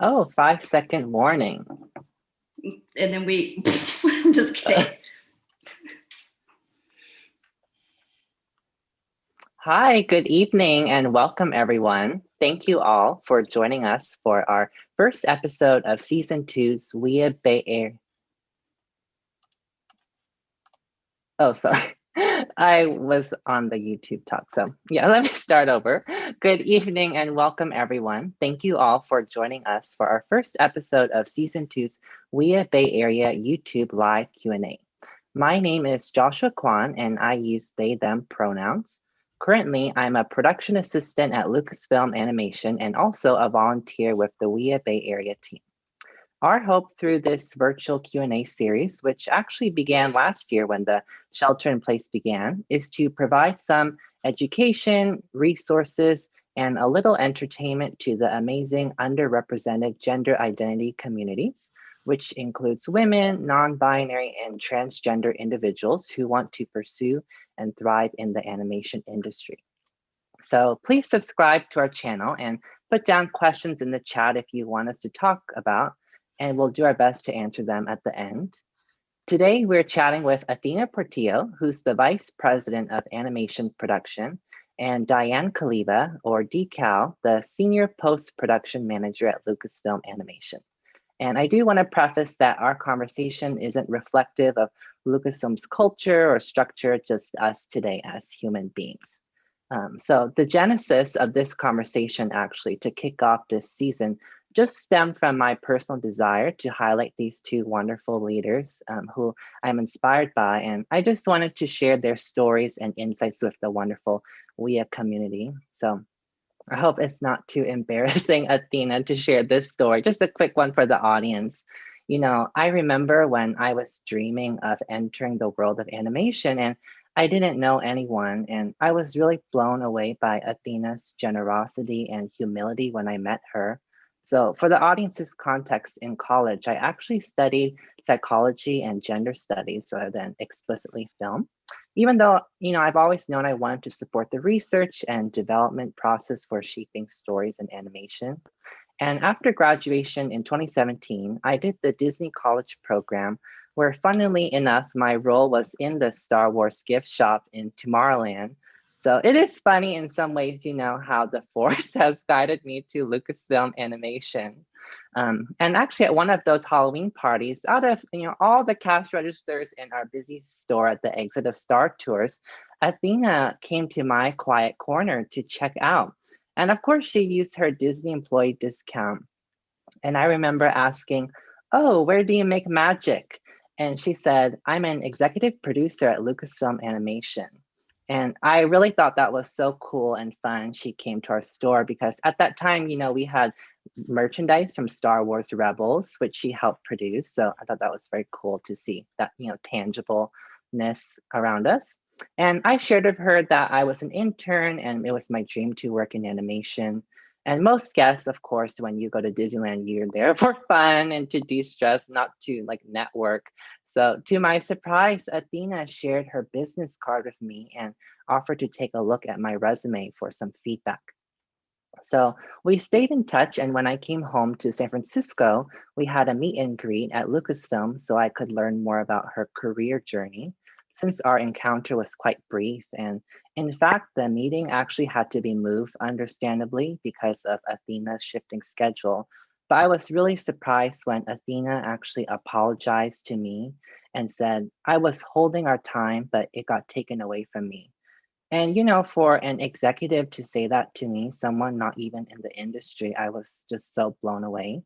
Oh, 5 second warning. And then we, I'm just kidding. Hi, good evening, and welcome everyone. Thank you all for joining us for our first episode of Season 2's We Bay Area. Oh, sorry. I was on the YouTube talk. So, yeah, let me start over. Good evening and welcome, everyone. Thank you all for joining us for our first episode of Season 2's We Bay Area YouTube Live Q&A. My name is Joshua Kwan, and I use they, them pronouns. Currently, I'm a production assistant at Lucasfilm Animation and also a volunteer with the WEA Bay Area team. Our hope through this virtual Q&A series, which actually began last year when the shelter in place began, is to provide some education, resources, and a little entertainment to the amazing underrepresented gender identity communities, which includes women, non-binary, and transgender individuals who want to pursue and thrive in the animation industry. So please subscribe to our channel and put down questions in the chat if you want us to talk about, and we'll do our best to answer them at the end. Today, we're chatting with Athena Portillo, who's the Vice President of Animation Production, and Diane Caliva, or DCal, the Senior Post-Production Manager at Lucasfilm Animation. And I do want to preface that our conversation isn't reflective of Lucasfilm's culture or structure, just us today as human beings. So the genesis of this conversation actually to kick off this season just stemmed from my personal desire to highlight these two wonderful leaders who I'm inspired by. And I just wanted to share their stories and insights with the wonderful WEA community. So I hope it's not too embarrassing, Athena, to share this story. Just a quick one for the audience. You know, I remember when I was dreaming of entering the world of animation and I didn't know anyone, and I was really blown away by Athena's generosity and humility when I met her. So, for the audience's context, in college, I actually studied psychology and gender studies rather than explicitly film. Even though, I've always known I wanted to support the research and development process for shaping stories and animation. And after graduation in 2017, I did the Disney College program, where funnily enough, my role was in the Star Wars gift shop in Tomorrowland. So it is funny in some ways, how the Force has guided me to Lucasfilm Animation. And actually, at one of those Halloween parties, out of all the cash registers in our busy store at the exit of Star Tours, Athena came to my quiet corner to check out. And of course, she used her Disney employee discount. And I remember asking, "Oh, where do you make magic?" And she said, "I'm an executive producer at Lucasfilm Animation." And I really thought that was so cool and fun. She came to our store because at that time, we had merchandise from Star Wars Rebels, which she helped produce. So I thought that was very cool to see that, tangibleness around us. And I shared with her that I was an intern and it was my dream to work in animation. And most guests, of course, when you go to Disneyland, you're there for fun and to de-stress, not to like network. So to my surprise, Athena shared her business card with me and offered to take a look at my resume for some feedback. So we stayed in touch, and when I came home to San Francisco, we had a meet and greet at Lucasfilm so I could learn more about her career journey. Since our encounter was quite brief, and in fact, the meeting actually had to be moved, understandably, because of Athena's shifting schedule. But I was really surprised when Athena actually apologized to me and said, "I was holding our time, but it got taken away from me." And for an executive to say that to me, someone not even in the industry, I was just so blown away.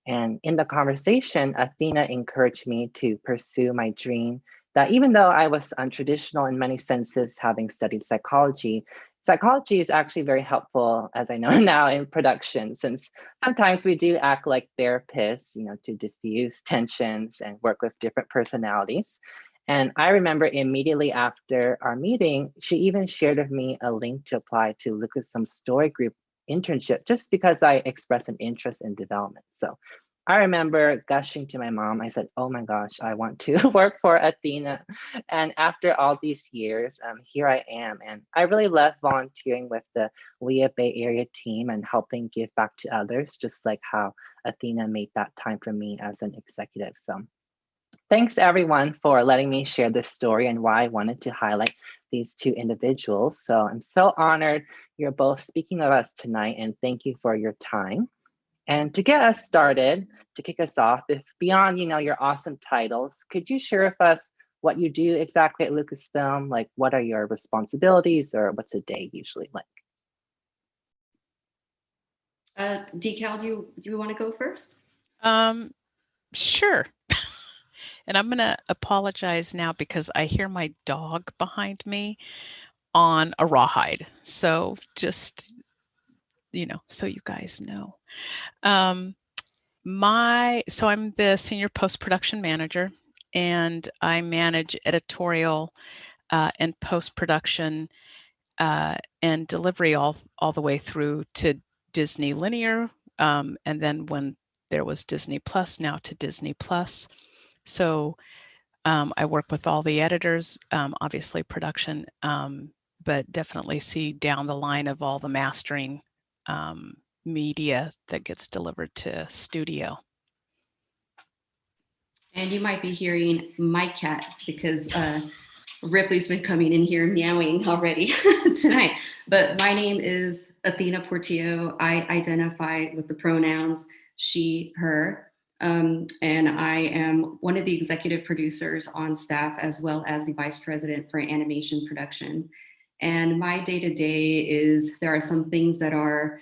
And in the conversation, Athena encouraged me to pursue my dream that even though I was untraditional in many senses, having studied psychology, psychology is actually very helpful, as I know now, in production, since sometimes we do act like therapists, to diffuse tensions and work with different personalities. And I remember immediately after our meeting, she even shared with me a link to apply to Lucasfilm Story Group internship just because I expressed an interest in development. So I remember gushing to my mom. I said, "Oh my gosh, I want to work for Athena." And after all these years, here I am. And I really love volunteering with the WEA Bay Area team and helping give back to others, just like how Athena made that time for me as an executive. So thanks everyone for letting me share this story and why I wanted to highlight these two individuals. So I'm so honored you're both speaking of us tonight, and thank you for your time. And to get us started, to kick us off, if beyond, your awesome titles, could you share with us what you do exactly at Lucasfilm? Like, what are your responsibilities, or what's a day usually like? Decal, do you want to go first? Sure. And I'm going to apologize now because I hear my dog behind me on a rawhide. So just, so you guys know. So I'm the senior post-production manager, and I manage editorial and post-production and delivery all the way through to Disney Linear, and then when there was Disney Plus, now to Disney Plus. So I work with all the editors, obviously production, but definitely see down the line of all the mastering media that gets delivered to studio. And you might be hearing my cat because Ripley's been coming in here meowing already tonight. But my name is Athena Portillo. I identify with the pronouns she, her. And I am one of the executive producers on staff, as well as the vice president for animation production. And my day-to-day is there are some things that are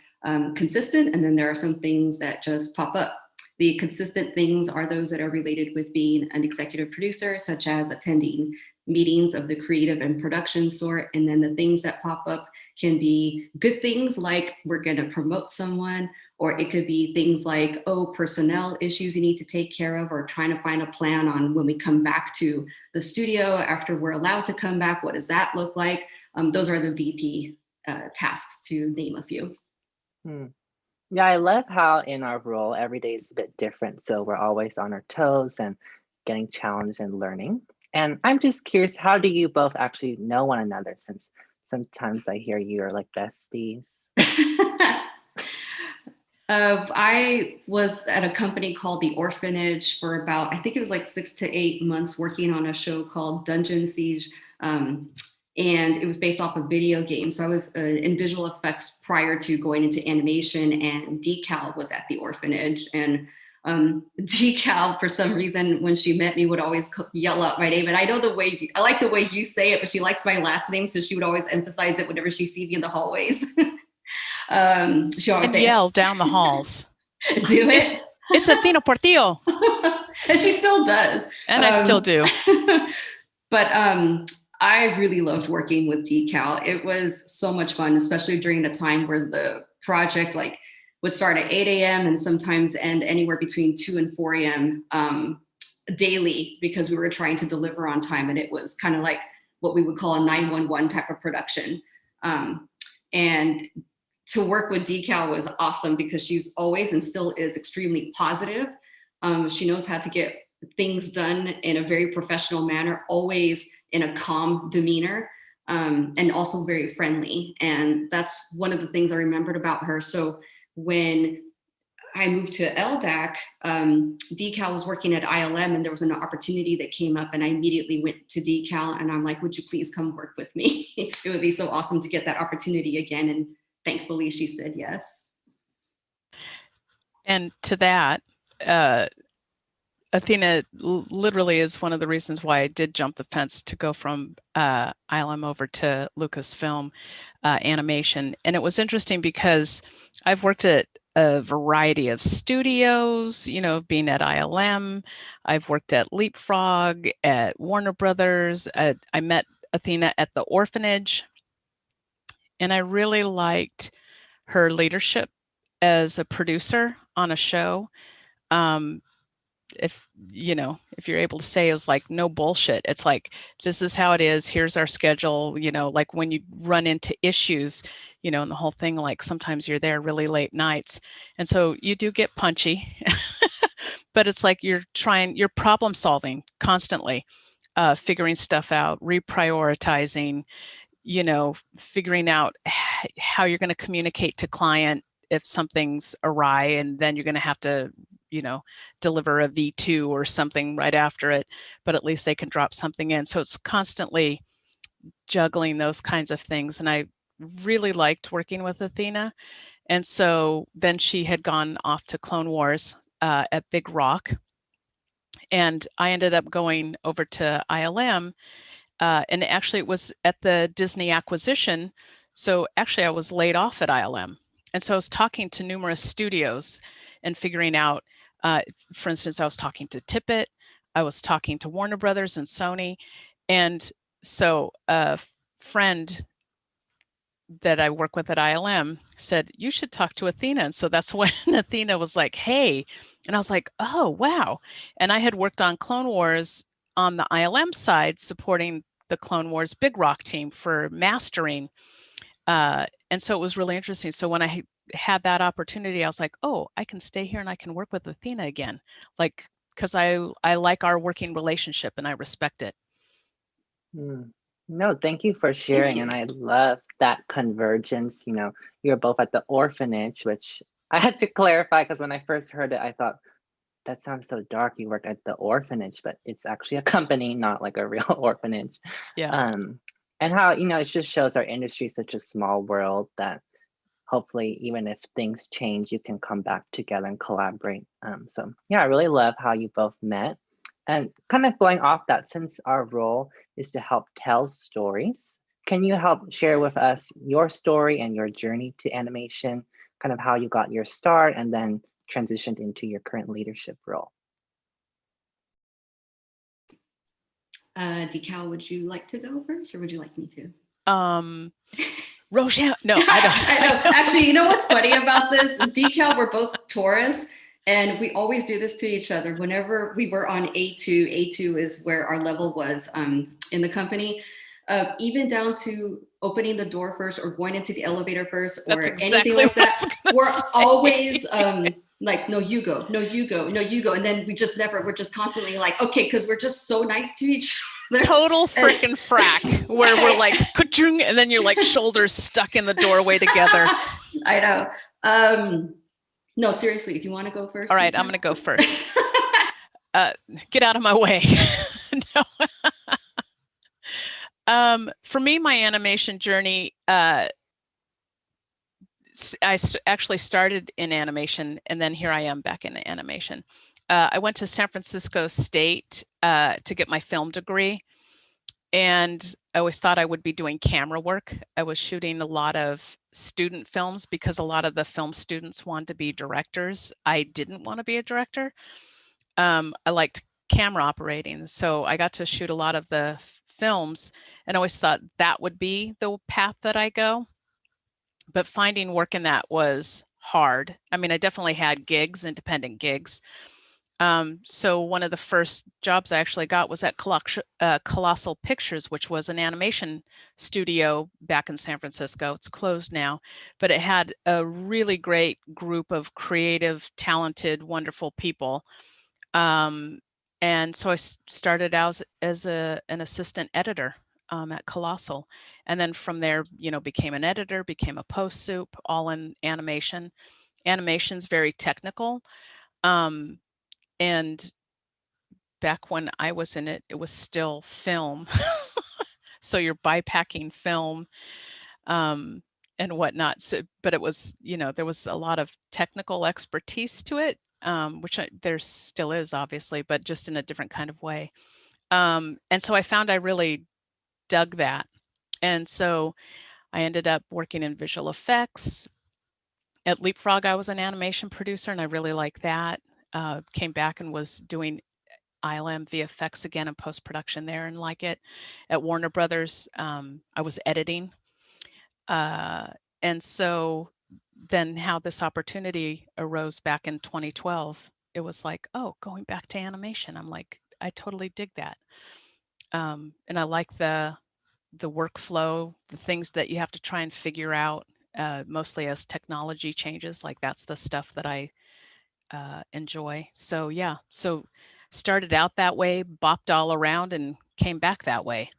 consistent, and then there are some things that just pop up. The consistent things are those that are related with being an executive producer, such as attending meetings of the creative and production sort. And then the things that pop up can be good things like we're going to promote someone, or it could be things like, oh, personnel issues you need to take care of, or trying to find a plan on when we come back to the studio after we're allowed to come back. What does that look like? Those are the VP tasks, to name a few. Yeah, I love how in our role, every day is a bit different. So we're always on our toes and getting challenged and learning. And I'm just curious, how do you both actually know one another? Since sometimes I hear you are like besties. I was at a company called The Orphanage for about, I think it was like 6 to 8 months, working on a show called Dungeon Siege. And it was based off a video game. So I was in visual effects prior to going into animation, and Decal was at The Orphanage. And Decal, for some reason, when she met me, would always yell out my name. And I know I like the way you say it, but she likes my last name. So she would always emphasize it whenever she sees me in the hallways. She always say, yell down the halls. Do it. It's Athena Portillo. And she still does. And I still do. But I really loved working with Decal. It was so much fun, especially during the time where the project would start at 8 a.m. and sometimes end anywhere between 2 and 4 a.m. Daily, because we were trying to deliver on time. And it was kind of like what we would call a 911 type of production. And to work with Decal was awesome because she's always and still is extremely positive. She knows how to get things done in a very professional manner, always in a calm demeanor, and also very friendly. And that's one of the things I remembered about her. So when I moved to LDAC, Decal was working at ILM, and there was an opportunity that came up, and I immediately went to Decal and I'm like, would you please come work with me? It would be so awesome to get that opportunity again. And thankfully she said yes. And to that, Athena literally is one of the reasons why I did jump the fence to go from ILM over to Lucasfilm Animation. And it was interesting because I've worked at a variety of studios, being at ILM. I've worked at Leapfrog, at Warner Brothers. I met Athena at the Orphanage. And I really liked her leadership as a producer on a show. If you're able to say, it was like no bullshit. It's like, this is how it is. Here's our schedule. Like when you run into issues, and the whole thing, like sometimes you're there really late nights. And so you do get punchy, but it's like you're problem solving constantly, figuring stuff out, reprioritizing, figuring out how you're going to communicate to client if something's awry, and then you're going to have to, deliver a V2 or something right after it, but at least they can drop something in. So it's constantly juggling those kinds of things. And I really liked working with Athena. And so then she had gone off to Clone Wars at Big Rock. And I ended up going over to ILM. And actually it was at the Disney acquisition. So actually I was laid off at ILM. And so I was talking to numerous studios and figuring out, for instance, I was talking to Tippett, I was talking to Warner Brothers and Sony. And so a friend that I work with at ILM said, you should talk to Athena. And so that's when Athena was like, hey, and I was like, oh, wow. And I had worked on Clone Wars on the ILM side, supporting the Clone Wars Big Rock team for mastering. And so it was really interesting. So when I had that opportunity, I was like, oh, I can stay here and I can work with Athena again. Like, because I like our working relationship and I respect it. No, thank you for sharing. And I love that convergence. You're both at the orphanage, which I had to clarify because when I first heard it, I thought, that sounds so dark. You work at the orphanage, but it's actually a company, not like a real orphanage. Yeah. And how, it just shows our industry is such a small world that hopefully, even if things change, you can come back together and collaborate. So yeah, I really love how you both met. And kind of going off that, since our role is to help tell stories, can you help share with us your story and your journey to animation, kind of how you got your start and then transitioned into your current leadership role? Decal, would you like to go first or would you like me to? Rochelle, no, I don't. I know. Actually, you know what's funny about this? Decal, we're both Taurus, and we always do this to each other. Whenever we were on A2 is where our level was in the company, even down to opening the door first or going into the elevator first or anything like that. We're always like, no, you go, no, you go, no, you go. And then we're just constantly like, okay, because we're just so nice to each other. Total freaking frack where we're like, ka-chung, and then you're like shoulders stuck in the doorway together. I know. No, seriously, do you want to go first? All right, I'm going to go first. Get out of my way. No. For me, my animation journey, I actually started in animation, and then here I am back in animation. I went to San Francisco State to get my film degree, and I always thought I would be doing camera work. I was shooting a lot of student films because a lot of the film students wanted to be directors. I didn't want to be a director. I liked camera operating, so I got to shoot a lot of the films and always thought that would be the path that I go. But finding work in that was hard. I mean, I definitely had gigs, independent gigs. So one of the first jobs I actually got was at Colossal Pictures, which was an animation studio back in San Francisco. It's closed now, but it had a really great group of creative, talented, wonderful people. And so I started out as an assistant editor at Colossal. And then from there, became an editor, became a post soup, all in animation. Animation's very technical. And back when I was in it, it was still film. So you're bypacking film and whatnot. So, but it was, there was a lot of technical expertise to it, which there still is, obviously, but just in a different kind of way. And so I found I really dug that. And so I ended up working in visual effects. At Leapfrog, I was an animation producer, and I really liked that. Came back and was doing ILM VFX again and post-production there and like it. At Warner Brothers, I was editing. And so then how this opportunity arose back in 2012, it was like, oh, going back to animation. I'm like, I totally dig that. And I like the workflow, the things that you have to try and figure out, mostly as technology changes. Like that's the stuff that I enjoy. So yeah, so started out that way, bopped all around, and came back that way.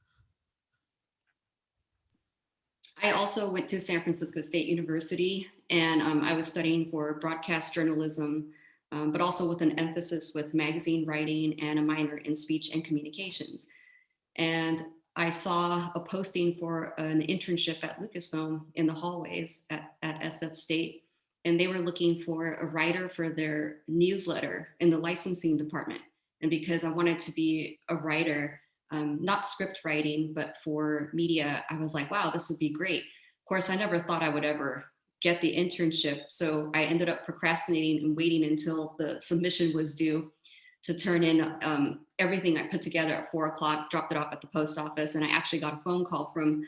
I also went to San Francisco State University, and I was studying for broadcast journalism, but also with an emphasis with magazine writing and a minor in speech and communications. And I saw a posting for an internship at Lucasfilm in the hallways at SF State, and they were looking for a writer for their newsletter in the licensing department. And because I wanted to be a writer, not script writing, but for media, I was like, wow, this would be great. Of course, I never thought I would ever get the internship. So I ended up procrastinating and waiting until the submission was due to turn in everything I put together at 4 o'clock, dropped it off at the post office. And I actually got a phone call from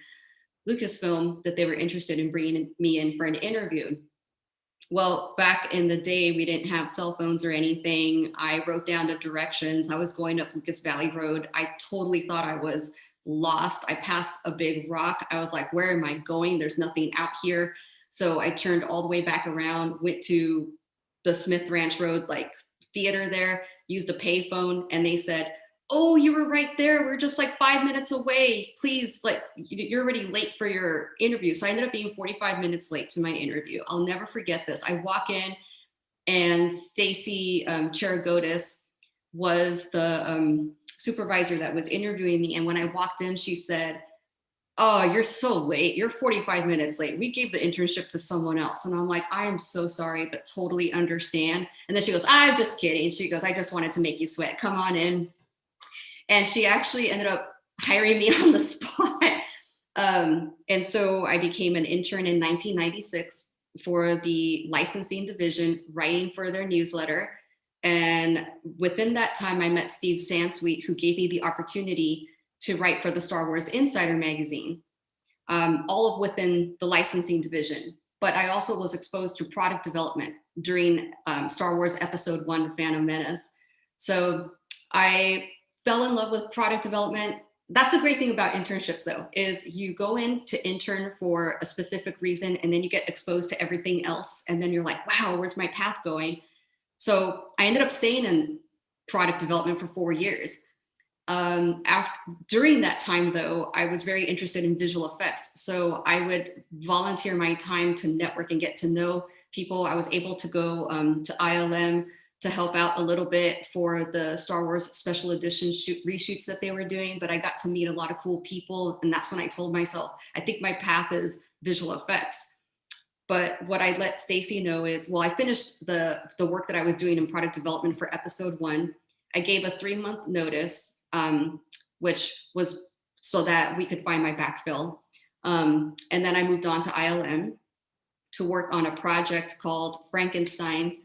Lucasfilm that they were interested in bringing me in for an interview. Well, back in the day, we didn't have cell phones or anything. I wrote down the directions. I was going up Lucas Valley Road. I totally thought I was lost. I passed a big rock. I was like, where am I going? There's nothing out here. So I turned all the way back around, went to the Smith Ranch Road, like theater there, used a payphone, and they said, oh, you were right there. We're just like 5 minutes away. Please, like, you're already late for your interview. So I ended up being 45 minutes late to my interview. I'll never forget this. I walk in, and Stacy Charagotis was the supervisor that was interviewing me. And when I walked in, she said, oh, you're so late. You're 45 minutes late. We gave the internship to someone else. And I'm like, I am so sorry, but totally understand. And then she goes, I'm just kidding. She goes, I just wanted to make you sweat. Come on in. And she actually ended up hiring me on the spot. And so I became an intern in 1996 for the licensing division, writing for their newsletter. And within that time, I met Steve Sansweet, who gave me the opportunity to write for the Star Wars Insider magazine, all of within the licensing division. But I also was exposed to product development during Star Wars Episode 1, The Phantom Menace. So I fell in love with product development. That's the great thing about internships, though, is you go in to intern for a specific reason, and then you get exposed to everything else. And then you're like, wow, where's my path going? So I ended up staying in product development for 4 years. During that time, though, I was very interested in visual effects. So I would volunteer my time to network and get to know people. I was able to go to ILM to help out a little bit for the Star Wars special edition reshoots that they were doing, but I got to meet a lot of cool people. And that's when I told myself, I think my path is visual effects. But what I let Stacy know is, well, I finished the work that I was doing in product development for Episode 1. I gave a 3-month notice, which was so that we could find my backfill. And then I moved on to ILM to work on a project called Frankenstein,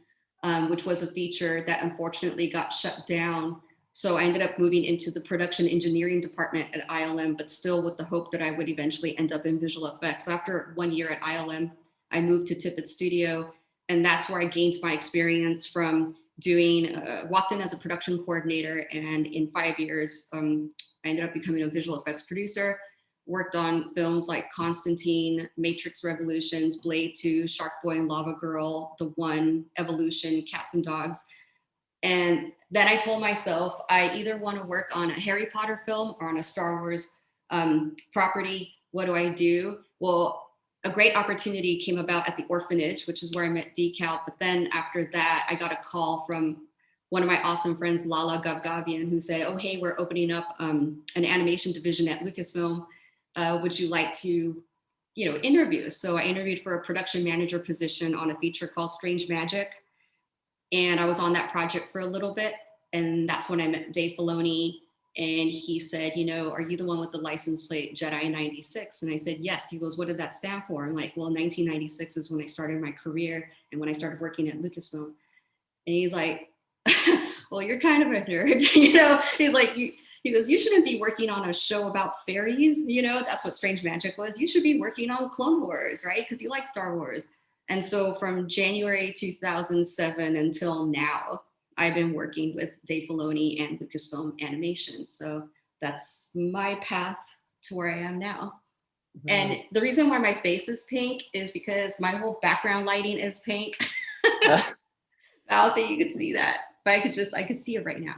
which was a feature that unfortunately got shut down. So I ended up moving into the production engineering department at ILM, but still with the hope that I would eventually end up in visual effects. So after 1 year at ILM, I moved to Tippett Studio, and that's where I gained my experience from doing, walked in as a production coordinator, and in 5 years, I ended up becoming a visual effects producer, worked on films like Constantine, Matrix Revolutions, Blade 2, Shark Boy and Lava Girl, The One, Evolution, Cats and Dogs. And then I told myself I either want to work on a Harry Potter film or on a Star Wars property. What do I do? Well, a great opportunity came about at the orphanage, which is where I met Decal. But then after that, I got a call from one of my awesome friends, Lala Gavgavian, who said, oh, hey, we're opening up an animation division at Lucasfilm. Would you like to, interview? So I interviewed for a production manager position on a feature called Strange Magic. And I was on that project for a little bit. And that's when I met Dave Filoni. And he said, are you the one with the license plate Jedi 96? And I said, yes. He goes, what does that stand for? I'm like, well, 1996 is when I started my career and when I started working at Lucasfilm. And he's like, well, you're kind of a nerd. He's like, he goes, you shouldn't be working on a show about fairies. That's what Strange Magic was. You should be working on Clone Wars, right? Because you like Star Wars. And so from January 2007 until now, I've been working with Dave Filoni and Lucasfilm Animation. So that's my path to where I am now. Mm-hmm. And the reason why my face is pink is because my whole background lighting is pink. I don't think you could see that, but I could see it right now.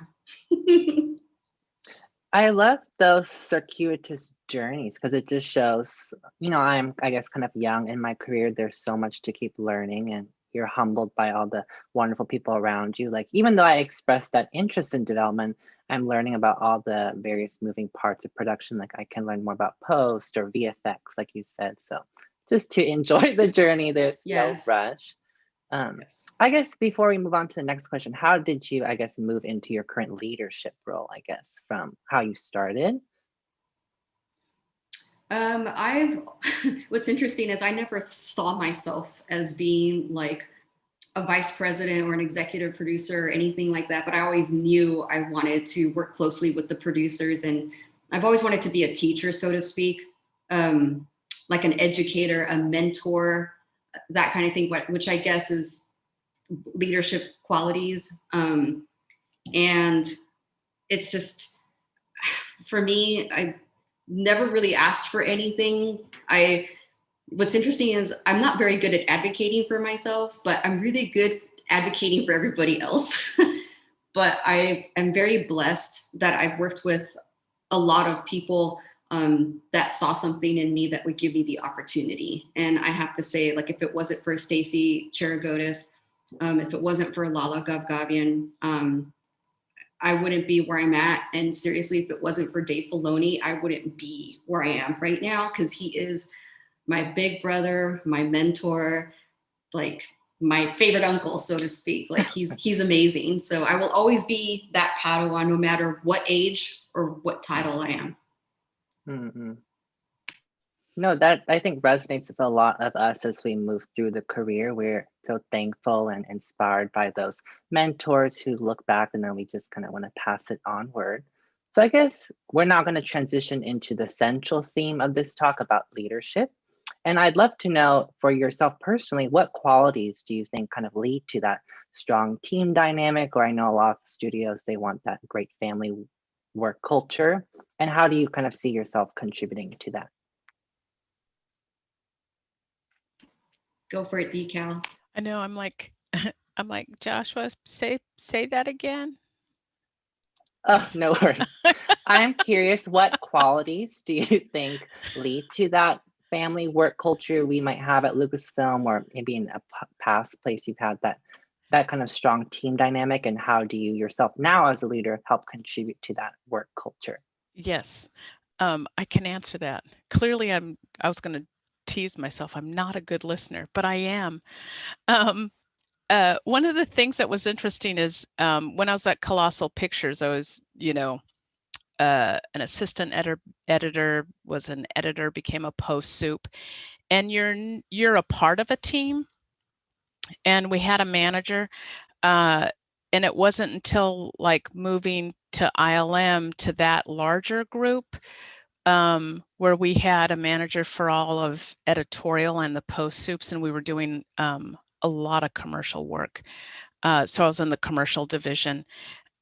I love those circuitous journeys because it just shows, I guess, kind of young in my career. There's so much to keep learning, and you're humbled by all the wonderful people around you. Like, even though I expressed that interest in development, I'm learning about all the various moving parts of production. Like, I can learn more about post or VFX, like you said. So, just to enjoy the journey, there's no Yes. rush. I guess before we move on to the next question, how did you, I guess, move into your current leadership role, I guess, from how you started? What's interesting is I never saw myself as being like a vice president or an executive producer or anything like that, but I always knew I wanted to work closely with the producers, and I've always wanted to be a teacher, so to speak, like an educator, a mentor, that kind of thing, which I guess is leadership qualities. And it's just, for me, I never really asked for anything. What's interesting is I'm not very good at advocating for myself, but I'm really good advocating for everybody else. But I am very blessed that I've worked with a lot of people that saw something in me that would give me the opportunity. And I have to say, like, if it wasn't for Stacy Charagotis, if it wasn't for Lala Gavgavian, I wouldn't be where I'm at. And seriously, if it wasn't for Dave Filoni, I wouldn't be where I am right now, because he is my big brother, my mentor, like my favorite uncle, so to speak. Like, he's amazing. So I will always be that Padawan, no matter what age or what title I am. Mm-hmm. No, that I think resonates with a lot of us as we move through the career. We're so thankful and inspired by those mentors who look back, and then we just kind of want to pass it onward. So I guess we're now going to transition into the central theme of this talk about leadership. And I'd love to know, for yourself personally, what qualities do you think kind of lead to that strong team dynamic? Or I know a lot of studios, they want that great family work culture. And how do you kind of see yourself contributing to that? Go for it, Decal. I know, I'm like Joshua, say that again. Oh, no worries. I'm curious, what qualities do you think lead to that family work culture we might have at Lucasfilm, or maybe in a past place you've had that kind of strong team dynamic, and how do you yourself now as a leader help contribute to that work culture? Yes, I can answer that. Clearly, I was going to tease myself. I'm not a good listener, but I am. One of the things that was interesting is when I was at Colossal Pictures, I was, an assistant editor, was an editor, became a post soup, and you're a part of a team. And we had a manager, and it wasn't until like moving to ILM to that larger group where we had a manager for all of editorial and the post soups, and we were doing a lot of commercial work. So I was in the commercial division.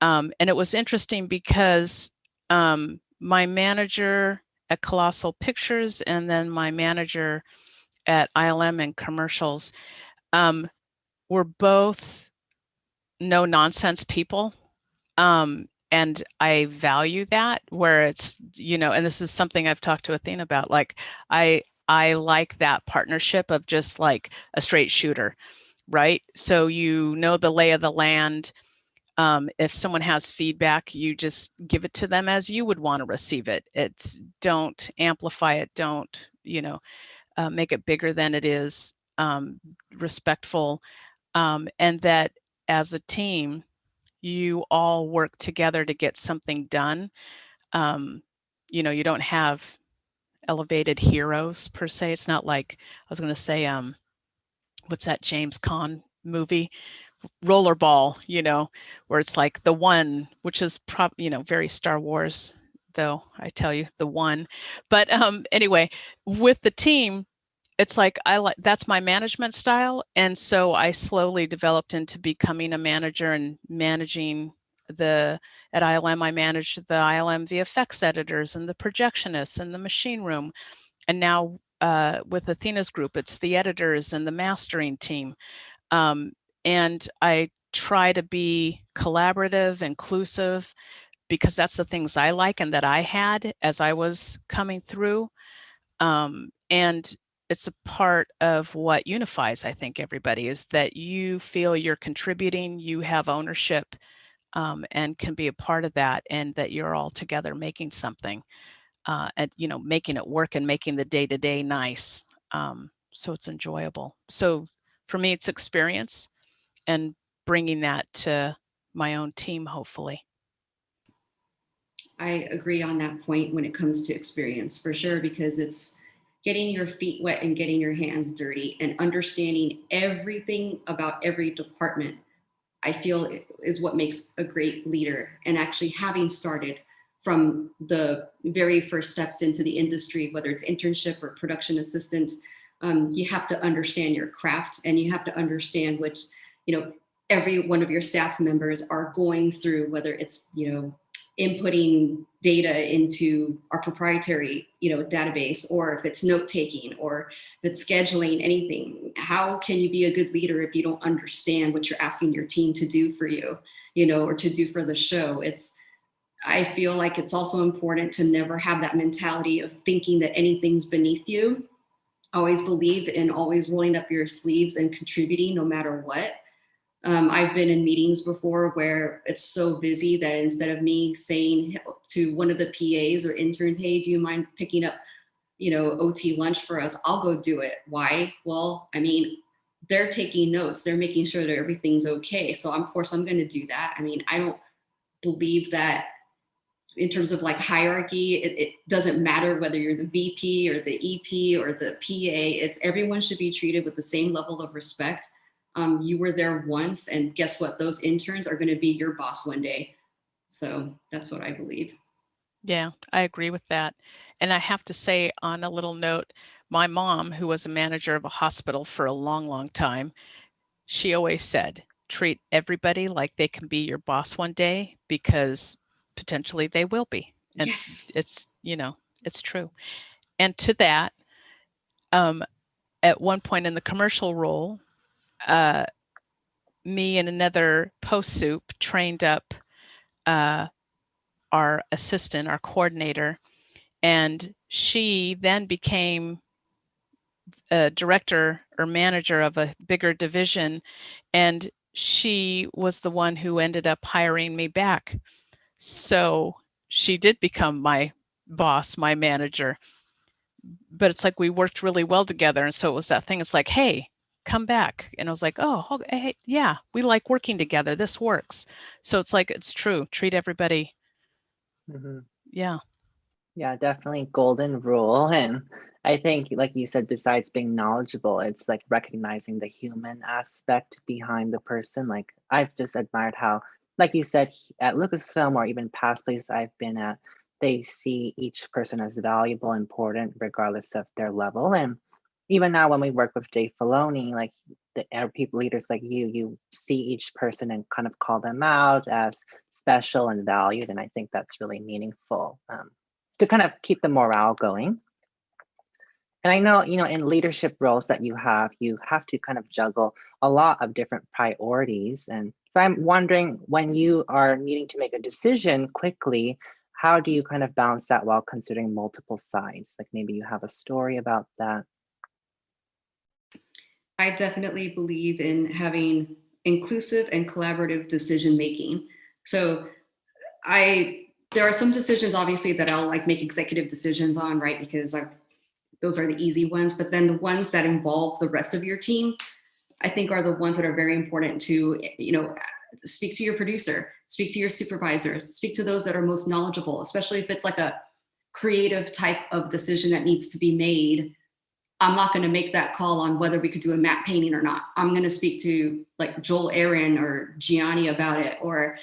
And it was interesting because my manager at Colossal Pictures and then my manager at ILM and commercials were both no nonsense people. And I value that, where it's, and this is something I've talked to Athena about, like I like that partnership of just like a straight shooter, right? So the lay of the land. If someone has feedback, you just give it to them as you would want to receive it. Don't amplify it. Don't, make it bigger than it is. Respectful. And that as a team, you all work together to get something done. You don't have elevated heroes per se. It's not like, I was going to say, what's that James Caan movie? Rollerball, where it's like the one, which is very Star Wars, though, I tell you, the one. But anyway, with the team, it's like that's my management style. And so I slowly developed into becoming a manager and managing at ILM. I managed the ILM VFX editors and the projectionists and the machine room. And now with Athena's group, it's the editors and the mastering team. And I try to be collaborative, inclusive, because that's the things I like and that I had as I was coming through. And it's a part of what unifies, I think, everybody, is that you feel you're contributing, you have ownership, and can be a part of that, and that you're all together making something, and making it work and making the day-to-day nice. So it's enjoyable. So for me, it's experience and bringing that to my own team, hopefully. I agree on that point when it comes to experience, for sure, because it's getting your feet wet and getting your hands dirty and understanding everything about every department, I feel is what makes a great leader. And actually having started from the very first steps into the industry, whether it's internship or production assistant, you have to understand your craft, and you have to understand which, every one of your staff members are going through, whether it's, inputting data into our proprietary, database, or if it's note taking, or if it's scheduling anything. How can you be a good leader if you don't understand what you're asking your team to do for you, or to do for the show? I feel like it's also important to never have that mentality of thinking that anything's beneath you. Always believe in always rolling up your sleeves and contributing no matter what. I've been in meetings before where it's so busy that instead of me saying to one of the PAs or interns, hey, do you mind picking up, OT lunch for us? I'll go do it. Why? Well, they're taking notes. They're making sure that everything's okay. So of course I'm going to do that. I don't believe that in terms of like hierarchy, it doesn't matter whether you're the VP or the EP or the PA. Everyone should be treated with the same level of respect. You were there once, and guess what? Those interns are going to be your boss one day. So that's what I believe. Yeah, I agree with that. And I have to say, on a little note, my mom, who was a manager of a hospital for a long, long time, she always said, treat everybody like they can be your boss one day, because potentially they will be. And yes. It's true. And to that, at one point in the commercial role, me and another post soup trained up our assistant, our coordinator, and she then became a director or manager of a bigger division, and she was the one who ended up hiring me back. So she did become my boss, my manager. But it's like we worked really well together, and so it was that thing. It's like, hey, come back. And I was like, oh, hey, yeah, we like working together. This works. So it's like, it's true. Treat everybody. Mm-hmm. Yeah. Yeah, definitely golden rule. And I think, like you said, besides being knowledgeable, it's like recognizing the human aspect behind the person. Like I've just admired how, like you said, at Lucasfilm or even past places I've been at, they see each person as valuable, important, regardless of their level. And even now when we work with Dave Filoni, like the people leaders like you see each person and kind of call them out as special and valued. And I think that's really meaningful. To kind of keep the morale going. And I know, in leadership roles that you have to kind of juggle a lot of different priorities. And so I'm wondering, when you are needing to make a decision quickly, how do you kind of balance that while considering multiple sides? Like maybe you have a story about that. I definitely believe in having inclusive and collaborative decision making. So there are some decisions obviously that I'll like make executive decisions on, right? Because those are the easy ones. But then the ones that involve the rest of your team, I think are the ones that are very important to, speak to your producer, speak to your supervisors, speak to those that are most knowledgeable, especially if it's like a creative type of decision that needs to be made. I'm not going to make that call on whether we could do a matte painting or not. I'm going to speak to like Joel Aaron or Gianni about it, or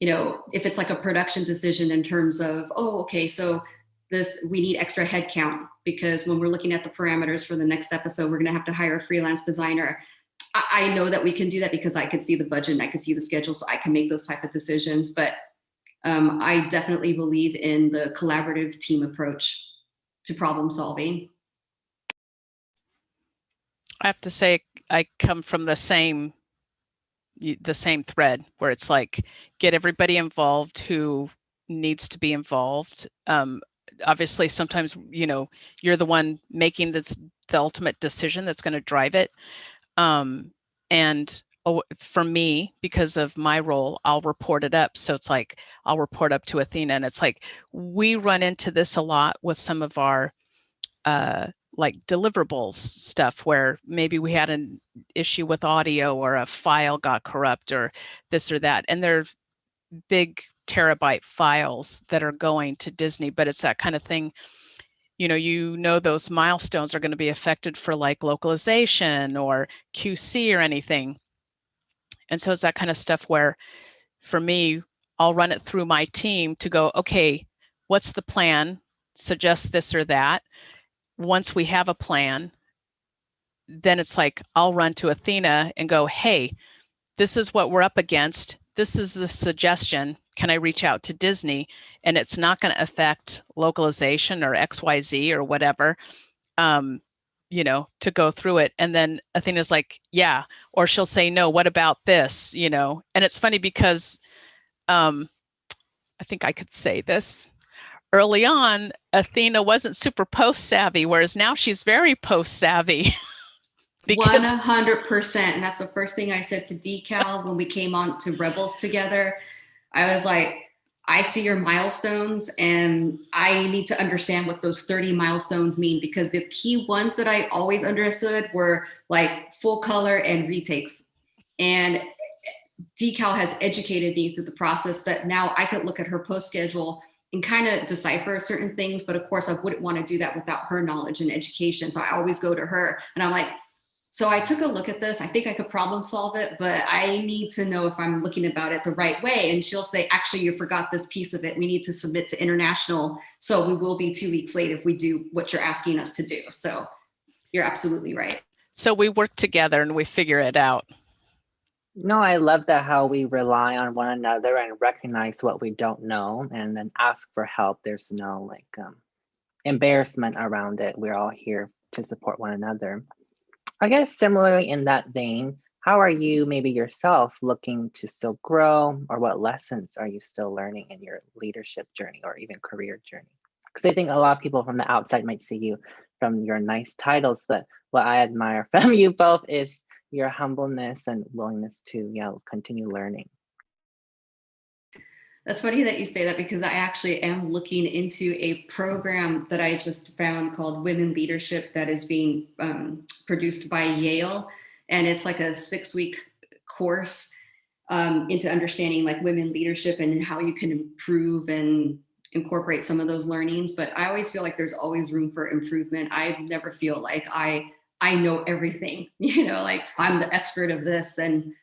if it's like a production decision in terms of, oh, okay, so we need extra headcount because when we're looking at the parameters for the next episode, we're going to have to hire a freelance designer. I know that we can do that because I could see the budget and I could see the schedule, so I can make those type of decisions. But I definitely believe in the collaborative team approach to problem solving. I have to say, I come from the same the same thread where it's like, get everybody involved who needs to be involved. Obviously, sometimes, you're the one making the ultimate decision that's going to drive it. And for me, because of my role, I'll report it up. So it's like, I'll report up to Athena, and it's like, we run into this a lot with some of our like deliverables stuff, where maybe we had an issue with audio or a file got corrupt or this or that. And they're big terabyte files that are going to Disney, but it's that kind of thing. Those milestones are going to be affected for like localization or QC or anything. And so it's that kind of stuff where, for me, I'll run it through my team to go, okay, what's the plan? Suggest this or that. Once we have a plan, then it's like, I'll run to Athena and go, hey, this is what we're up against. This is the suggestion. Can I reach out to Disney? And it's not going to affect localization or XYZ or whatever, to go through it. And then Athena's like, yeah, or she'll say, no, what about this? And it's funny because I think I could say this. Early on, Athena wasn't super post savvy, whereas now she's very post savvy. 100%. And that's the first thing I said to Decal when we came on to Rebels together. I was like, I see your milestones and I need to understand what those 30 milestones mean, because the key ones that I always understood were like full color and retakes. And Decal has educated me through the process that now I could look at her post schedule and kind of decipher certain things. But of course, I wouldn't want to do that without her knowledge and education. So I always go to her and I'm like, so I took a look at this. I think I could problem solve it, but I need to know if I'm looking about it the right way. And she'll say, actually, you forgot this piece of it. We need to submit to international. So we will be 2 weeks late if we do what you're asking us to do. So you're absolutely right. So we work together and we figure it out. No, I love that, how we rely on one another and recognize what we don't know and then ask for help. There's no embarrassment around it. We're all here to support one another. I guess similarly in that vein, how are you maybe yourself looking to still grow, or what lessons are you still learning in your leadership journey or even career journey? Because I think a lot of people from the outside might see you from your nice titles, but what I admire from you both is your humbleness and willingness to continue learning. That's funny that you say that, because I actually am looking into a program that I just found called Women Leadership that is being produced by Yale. And it's like a 6-week course into understanding like women leadership and how you can improve and incorporate some of those learnings. But I always feel like there's always room for improvement. I never feel like I know everything, like I'm the expert of this. And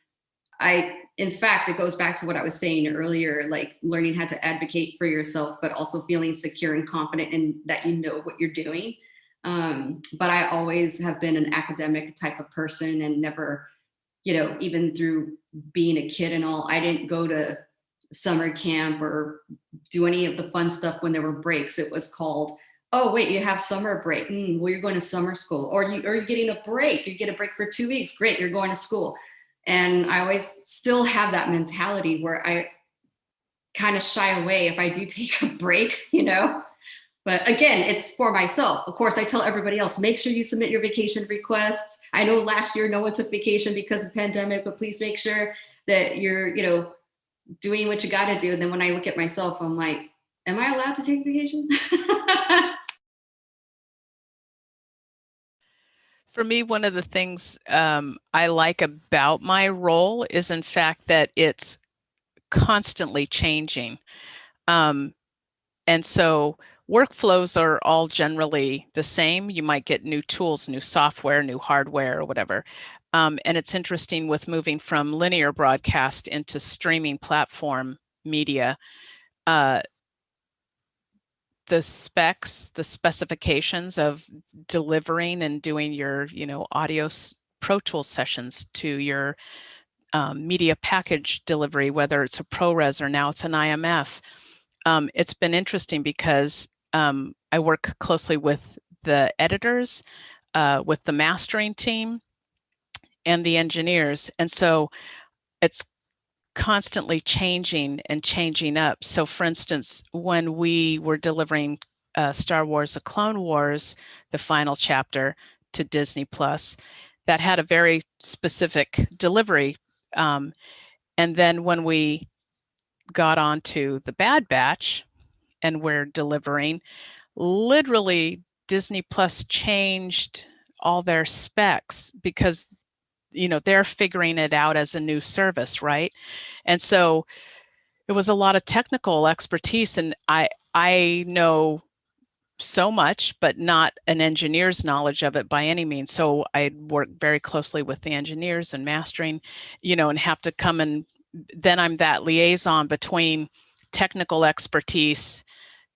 in fact, it goes back to what I was saying earlier, like learning how to advocate for yourself, but also feeling secure and confident in that you know what you're doing. But I always have been an academic type of person and never, even through being a kid and all, I didn't go to summer camp or do any of the fun stuff when there were breaks. It was called, oh, wait, you have summer break. Well, you're going to summer school, or you're getting a break. You get a break for 2 weeks. Great, you're going to school. And I always still have that mentality where I kind of shy away if I do take a break, But again, it's for myself. Of course, I tell everybody else, make sure you submit your vacation requests. I know last year no one took vacation because of pandemic, but please make sure that you're, doing what you got to do. And then when I look at myself, I'm like, am I allowed to take vacation? For me, one of the things I like about my role is, in fact, that it's constantly changing. And so workflows are all generally the same. You might get new tools, new software, new hardware, or whatever. And it's interesting with moving from linear broadcast into streaming platform media. The specs, the specifications of delivering and doing your, audio Pro Tools sessions to your media package delivery, whether it's a ProRes or now it's an IMF. It's been interesting because I work closely with the editors, with the mastering team, and the engineers. And so it's constantly changing and changing up. So for instance, when we were delivering Star Wars: The Clone Wars, the final chapter, to Disney Plus, that had a very specific delivery. And then when we got onto the Bad Batch and we're delivering, literally Disney Plus changed all their specs because, you know, they're figuring it out as a new service, right? And so it was a lot of technical expertise, and I know so much, but not an engineer's knowledge of it by any means. So I work very closely with the engineers and mastering, you know, and have to come and then I'm that liaison between technical expertise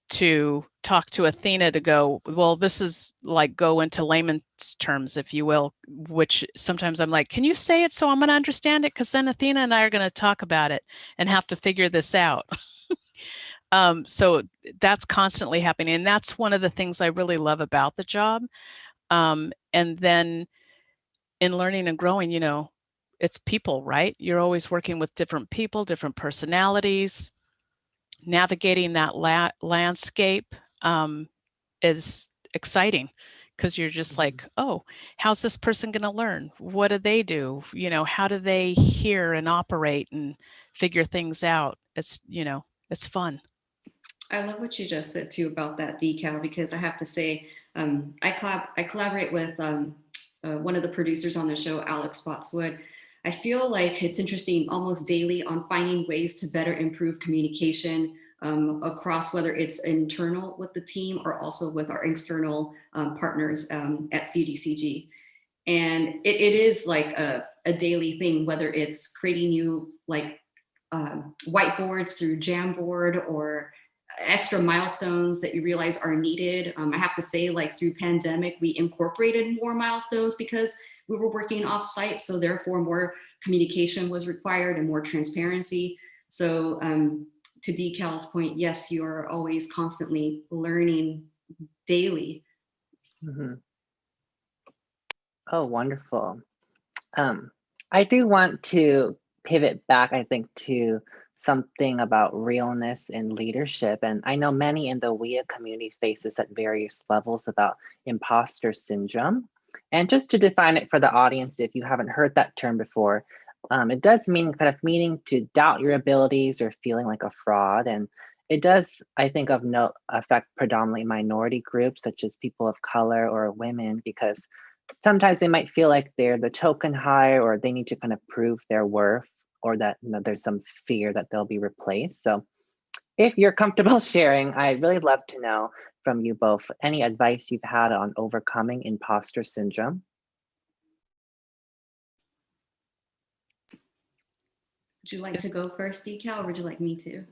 to talk to Athena to go, well, this is like go into layman's terms, if you will, which sometimes I'm like, can you say it so I'm going to understand it? Because then Athena and I are going to talk about it and have to figure this out. So that's constantly happening. And that's one of the things I really love about the job. And then in learning and growing, you know, it's people, right? You're always working with different people, different personalities. Navigating that landscape is exciting because you're just like, oh, how's this person going to learn? What do they do? You know, how do they hear and operate and figure things out? It's, you know, it's fun. I love what you just said too about that decal, because I have to say, I collaborate with one of the producers on the show, Alex Spotswood. I feel like it's interesting almost daily on finding ways to better improve communication across, whether it's internal with the team or also with our external partners at CGCG. And it is like a daily thing, whether it's creating new like whiteboards through Jamboard or extra milestones that you realize are needed. I have to say, like through pandemic, we incorporated more milestones because we were working off site. So therefore more communication was required and more transparency. So to Decal's point, yes, you're always constantly learning daily. Mm-hmm. Oh, wonderful. I do want to pivot back, I think, to something about realness in leadership. And I know many in the WIA community face this at various levels about imposter syndrome. And just to define it for the audience, if you haven't heard that term before, it does mean kind of meaning to doubt your abilities or feeling like a fraud. And it does, I think, of note affect predominantly minority groups such as people of color or women, because sometimes they might feel like they're the token hire or they need to kind of prove their worth, or that, you know, there's some fear that they'll be replaced. So if you're comfortable sharing, I'd really love to know from you both any advice you've had on overcoming imposter syndrome. Would you like to go first, Decal, or would you like me to?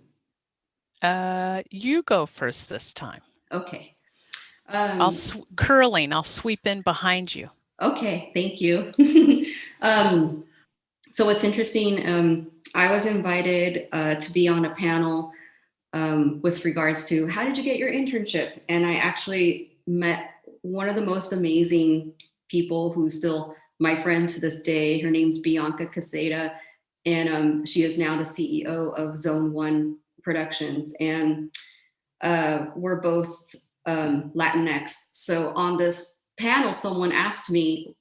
You go first this time. Okay. I'll sweep in behind you. Okay, thank you. So what's interesting, I was invited to be on a panel with regards to how did you get your internship? And I actually met one of the most amazing people who's still my friend to this day. Her name's Bianca Caseta, and she is now the CEO of Zone 1 Productions. And we're both Latinx. So on this panel, someone asked me,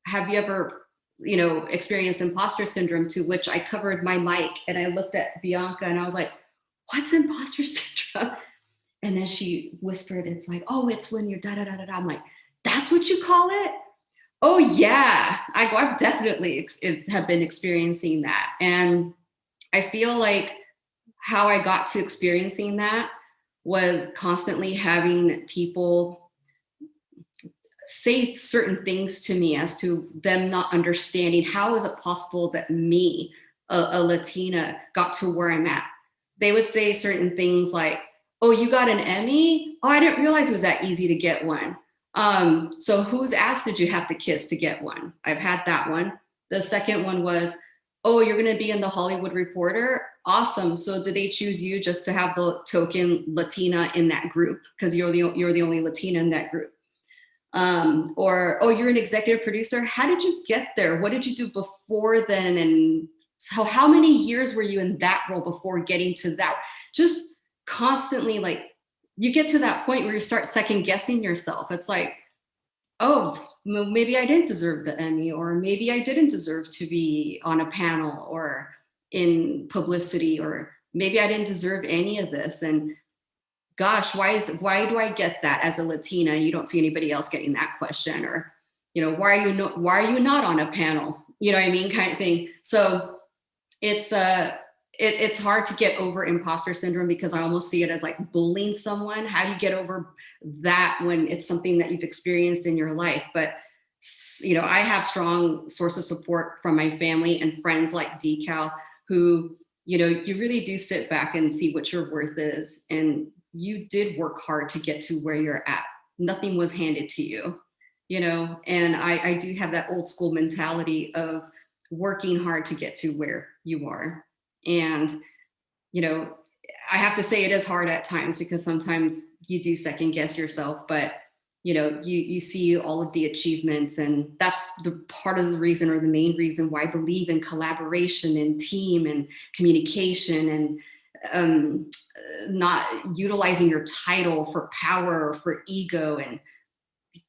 have you ever experienced imposter syndrome? To which I covered my mic and I looked at Bianca and I was like, what's imposter syndrome? And then she whispered, it's like, oh, it's when you're da-da-da-da-da. I'm like, that's what you call it? Oh yeah, I've definitely have been experiencing that. And I feel like how I got to experiencing that was constantly having people say certain things to me as to them not understanding how is it possible that me, a Latina, got to where I'm at. They would say certain things like, oh, you got an Emmy? Oh, I didn't realize it was that easy to get one. So whose ass did you have to kiss to get one? I've had that one. The second one was, oh, you're going to be in the Hollywood Reporter? Awesome. So did they choose you just to have the token Latina in that group because you're the only Latina in that group? Or, oh, you're an executive producer. How did you get there? What did you do before then? And So how many years were you in that role before getting to that? Just constantly, like, you get to that point where you start second guessing yourself. It's like, oh, maybe I didn't deserve the Emmy, or maybe I didn't deserve to be on a panel or in publicity, or maybe I didn't deserve any of this. And gosh, why do I get that as a Latina? You don't see anybody else getting that question, or, you know, why are you not on a panel? You know what I mean, kind of thing. So it's hard to get over imposter syndrome, because I almost see it as like bullying someone. How do you get over that when it's something that you've experienced in your life? But, you know, I have strong source of support from my family and friends like Decal, who, you know, you really do sit back and see what your worth is. And you did work hard to get to where you're at. Nothing was handed to you, you know? And I do have that old school mentality of working hard to get to where you are. And, you know, I have to say it is hard at times, because sometimes you do second guess yourself, but, you know, you see all of the achievements, and that's the part of the reason, or the main reason, why I believe in collaboration and team and communication, and not utilizing your title for power or for ego and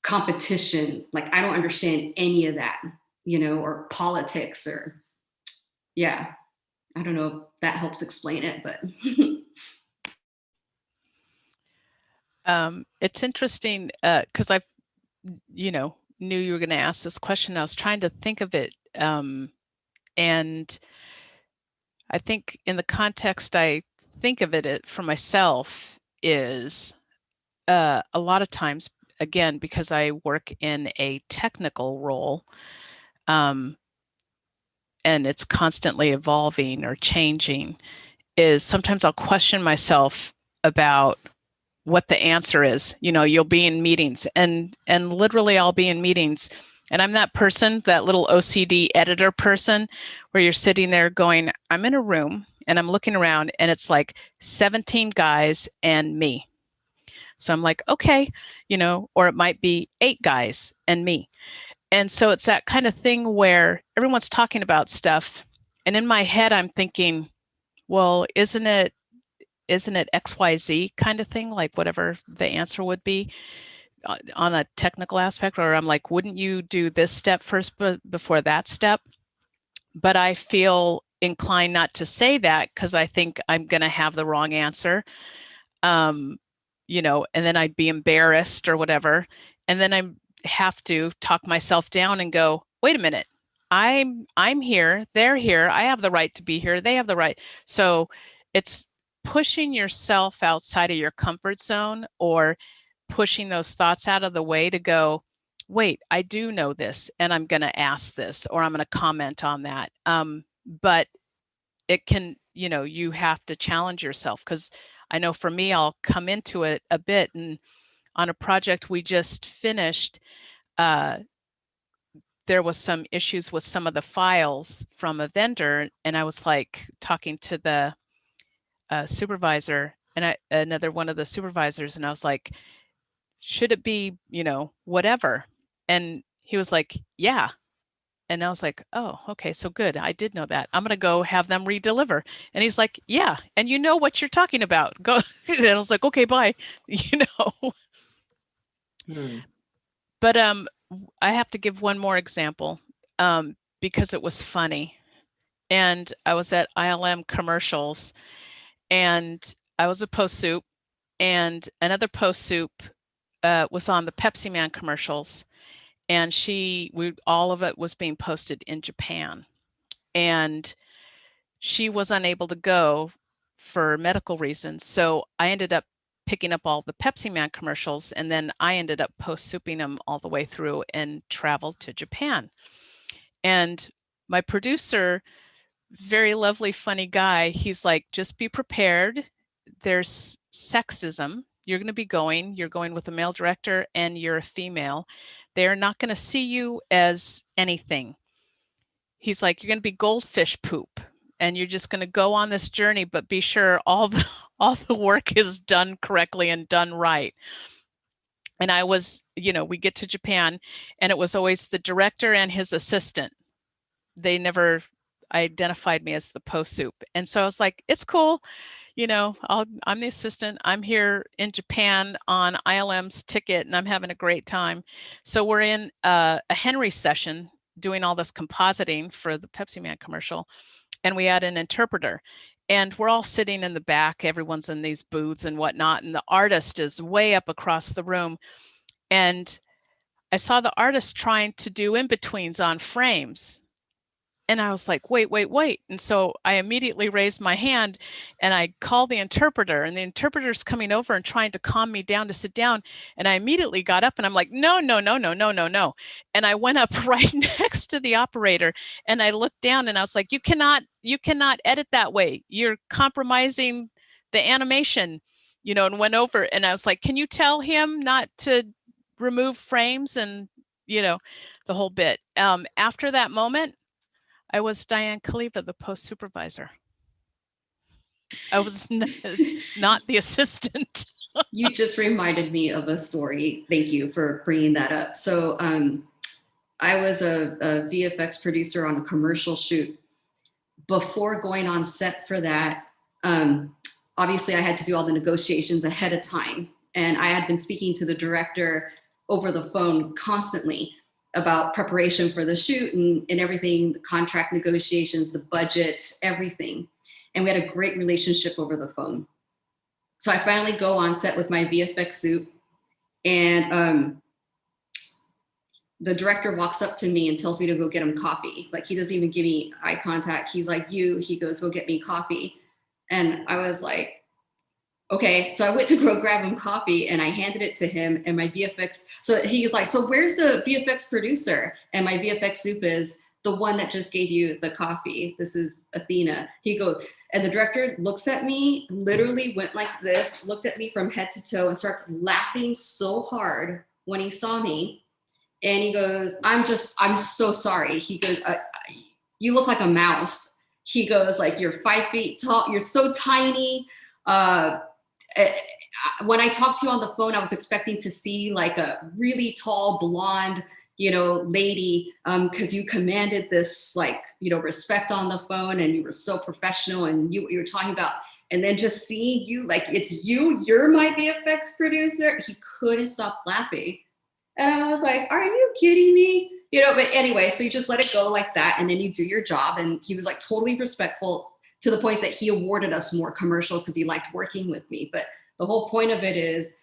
competition. Like, I don't understand any of that, you know, or politics, or, yeah. I don't know if that helps explain it, but. It's interesting because I, you know, knew you were going to ask this question. I was trying to think of it. And I think in the context I think of it for myself is a lot of times, again, because I work in a technical role, and it's constantly evolving or changing, is sometimes I'll question myself about what the answer is. You know, you'll be in meetings, and literally I'll be in meetings, and I'm that person, that little OCD editor person, where you're sitting there going, I'm in a room and I'm looking around, and it's like 17 guys and me. So I'm like, okay, you know, or it might be 8 guys and me. And so it's that kind of thing where everyone's talking about stuff, and in my head I'm thinking, well, isn't it XYZ kind of thing, like whatever the answer would be on a technical aspect? Or I'm like, wouldn't you do this step first before that step? But I feel inclined not to say that, because I think I'm going to have the wrong answer, you know, and then I'd be embarrassed or whatever. And then I have to talk myself down and go, wait a minute, I'm here, they're here, I have the right to be here, they have the right. So it's pushing yourself outside of your comfort zone, or pushing those thoughts out of the way to go, wait, I do know this, and I'm going to ask this, or I'm going to comment on that. But it can, you know, you have to challenge yourself, because I know for me, I'll come into it a bit, and on a project we just finished, there was some issues with some of the files from a vendor, and I was like talking to the supervisor, and another one of the supervisors, and I was like, should it be, you know, whatever? And he was like, yeah. And I was like, oh, okay, so good. I did know that. I'm going to go have them redeliver. And he's like, yeah, and you know what you're talking about. Go. And I was like, okay, bye. You know. But I have to give one more example, because it was funny. And I was at ILM commercials, and I was a post soup, and another post soup was on the Pepsi Man commercials, and all of it was being posted in Japan, and she was unable to go for medical reasons. So I ended up picking up all the Pepsi Man commercials, and then I ended up post souping them all the way through and traveled to Japan. And my producer, very lovely, funny guy, he's like, just be prepared. There's sexism. You're going with a male director, and you're a female. They're not going to see you as anything. He's like, you're going to be goldfish poop, and you're just going to go on this journey, but be sure all the work is done correctly and done right. And I was, you know, we get to Japan, and it was always the director and his assistant. They never identified me as the post soup. And so I was like, it's cool. You know, I'm the assistant. I'm here in Japan on ILM's ticket and I'm having a great time. So we're in a Henry session doing all this compositing for the Pepsi Man commercial. And we had an interpreter. And we're all sitting in the back. Everyone's in these booths and whatnot. And the artist is way up across the room. And I saw the artist trying to do in-betweens on frames. And I was like, wait. And so I immediately raised my hand and I called the interpreter, and the interpreter's coming over and trying to calm me down to sit down. And I immediately got up and I'm like, no. And I went up right next to the operator and I looked down and I was like, you cannot edit that way. You're compromising the animation, you know, and went over and I was like, can you tell him not to remove frames and, you know, the whole bit. After that moment, I was Diane Caliva, the post supervisor. I was not the assistant. You just reminded me of a story. Thank you for bringing that up. So I was a VFX producer on a commercial shoot. Before going on set for that, obviously I had to do all the negotiations ahead of time. And I had been speaking to the director over the phone constantly about preparation for the shoot and everything, the contract negotiations, the budget, everything. And we had a great relationship over the phone. So I finally go on set with my VFX suit, and the director walks up to me and tells me to go get him coffee. Like, he doesn't even give me eye contact. He's like, he goes, go get me coffee. And I was like, okay. So I went to go grab him coffee and I handed it to him, and my VFX. So he's like, so where's the VFX producer? And my VFX soup is the one that just gave you the coffee. This is Athena. He goes, and the director looks at me, literally went like this, looked at me from head to toe and started laughing so hard when he saw me. And he goes, I'm so sorry. He goes, you look like a mouse. He goes, like, you're 5 feet tall. You're so tiny. When I talked to you on the phone, I was expecting to see like a really tall blonde, you know, lady, because you commanded this, like, you know, respect on the phone, and you were so professional, and you were talking about, and then just seeing you, like, it's you're my VFX producer. He couldn't stop laughing. And I was like, are you kidding me? You know, but anyway, so you just let it go like that, and then you do your job. And he was like totally respectful, to the point that he awarded us more commercials because he liked working with me. But the whole point of it is,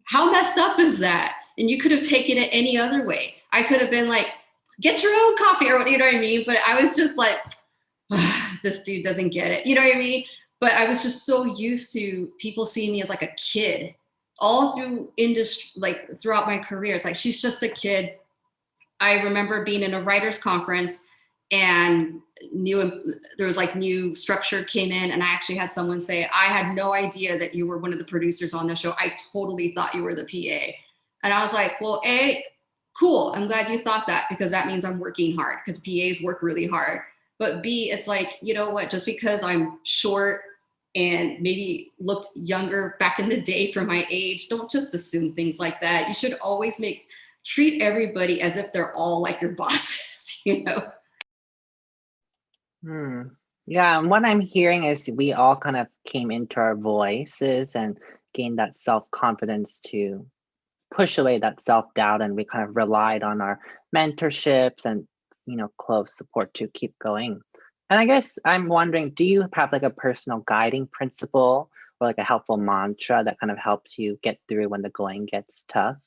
how messed up is that? And you could have taken it any other way. I could have been like, get your own copy, or what, you know what I mean? But I was just like, this dude doesn't get it. You know what I mean? But I was just so used to people seeing me as like a kid all through industry, like throughout my career. It's like, she's just a kid. I remember being in a writer's conference, and there was like new structure came in, and I actually had someone say, I had no idea that you were one of the producers on the show. I totally thought you were the PA. And I was like, well, A, cool. I'm glad you thought that, because that means I'm working hard, because PAs work really hard. But B, it's like, you know what, just because I'm short and maybe looked younger back in the day for my age, don't just assume things like that. You should always treat everybody as if they're all like your bosses, you know? Yeah, and what I'm hearing is we all kind of came into our voices and gained that self-confidence to push away that self-doubt, and we kind of relied on our mentorships and, you know, close support to keep going. And I guess I'm wondering, do you have like a personal guiding principle or like a helpful mantra that kind of helps you get through when the going gets tough?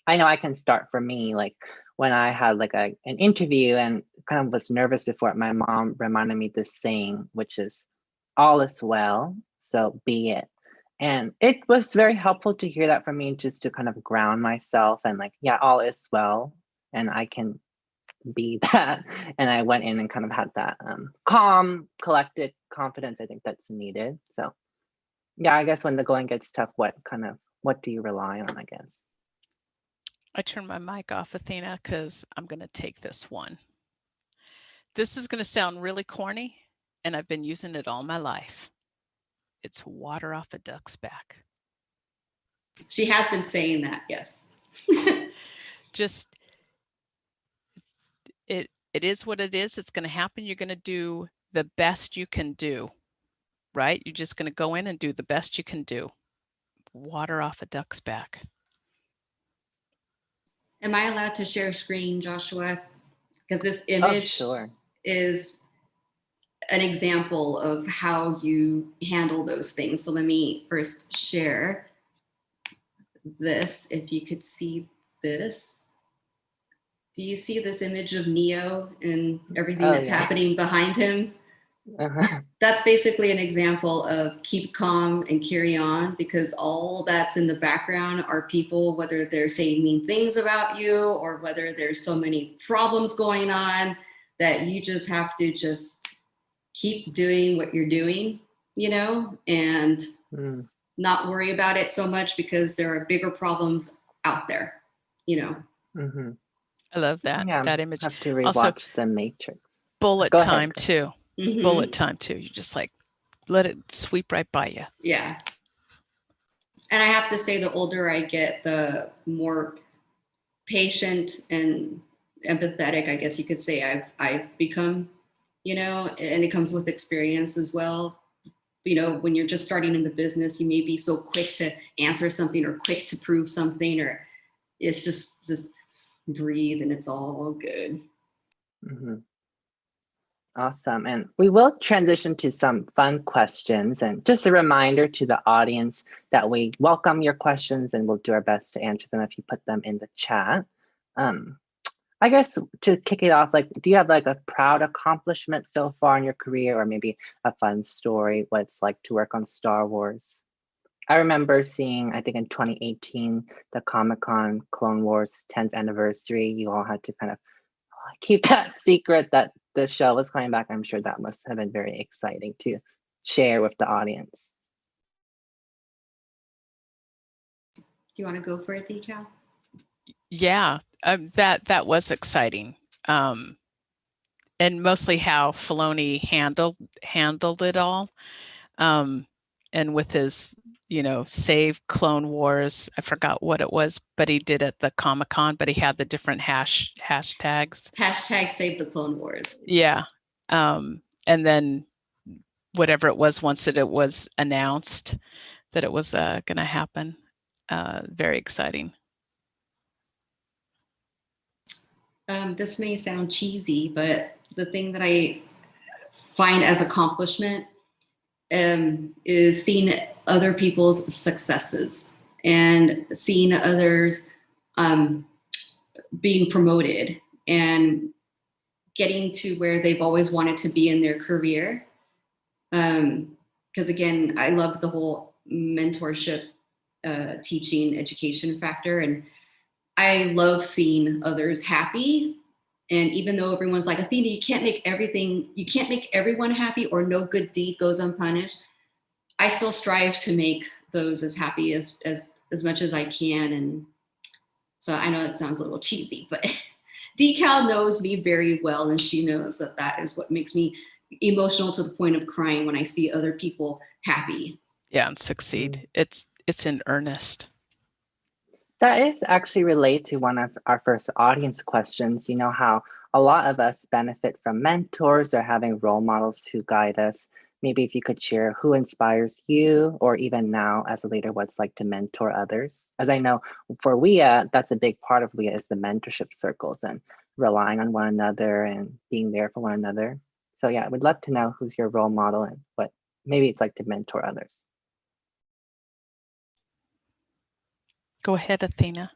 I know I can start for me, like when I had like an interview and kind of was nervous before it, my mom reminded me this saying, which is, all is well, so be it. And it was very helpful to hear that from me, just to kind of ground myself and like, yeah, all is well, and I can be that. And I went in and kind of had that calm, collected confidence I think that's needed. So yeah, I guess when the going gets tough, what do you rely on, I guess? I turn my mic off, Athena, because I'm going to take this one. This is going to sound really corny, and I've been using it all my life. It's water off a duck's back. She has been saying that, yes. Just, it is what it is. It's going to happen. You're going to do the best you can do, right? You're just going to go in and do the best you can do. Water off a duck's back. Am I allowed to share screen, Joshua? Because this image is an example of how you handle those things. So let me first share this. If you could see this. Do you see this image of Neo and everything that's happening behind him? That's basically an example of keep calm and carry on, because all that's in the background are people, whether they're saying mean things about you or whether there's so many problems going on, that you just have to just keep doing what you're doing, you know, and not worry about it so much, because there are bigger problems out there, you know. I love that, that image. I have to rewatch also, The Matrix. Bullet time too. Bullet time too. You just like let it sweep right by you. Yeah. And I have to say, the older I get, the more patient and empathetic, I guess you could say, I've become, you know, and it comes with experience as well. You know, when you're just starting in the business, you may be so quick to answer something or quick to prove something, or it's just breathe and it's all good. Awesome. And we will transition to some fun questions. And just a reminder to the audience that we welcome your questions and we'll do our best to answer them if you put them in the chat. I guess to kick it off, like, do you have like a proud accomplishment so far in your career, or maybe a fun story, what it's like to work on Star Wars? I remember seeing, I think in 2018, the Comic-Con Clone Wars 10th anniversary, you all had to kind of keep that secret that the show was coming back. I'm sure that must have been very exciting to share with the audience. Do you want to go for it, Decal? Yeah, that was exciting. And mostly how Filoni handled it all. And with his, you know, save Clone Wars, I forgot what it was, but he did at the Comic-Con, but he had the different hashtags. Hashtag save the Clone Wars. Yeah. And then whatever it was, once it was announced that it was going to happen, very exciting. This may sound cheesy, but the thing that I find as accomplishment is seeing other people's successes and seeing others being promoted and getting to where they've always wanted to be in their career. Because again, I love the whole mentorship, teaching, education factor. And I love seeing others happy. And even though everyone's like, Athena, you can't make everyone happy, or no good deed goes unpunished, I still strive to make those as happy as much as I can. And so I know it sounds a little cheesy, but Decal knows me very well, and she knows that that is what makes me emotional to the point of crying when I see other people happy. Yeah, and succeed. It's in earnest. That is actually related to one of our first audience questions. You know how a lot of us benefit from mentors or having role models who guide us. Maybe if you could share who inspires you, or even now as a leader, what it's like to mentor others. As I know for WIA, that's a big part of WIA is the mentorship circles and relying on one another and being there for one another. So yeah, we'd love to know who's your role model and what maybe it's like to mentor others. Go ahead, Athena.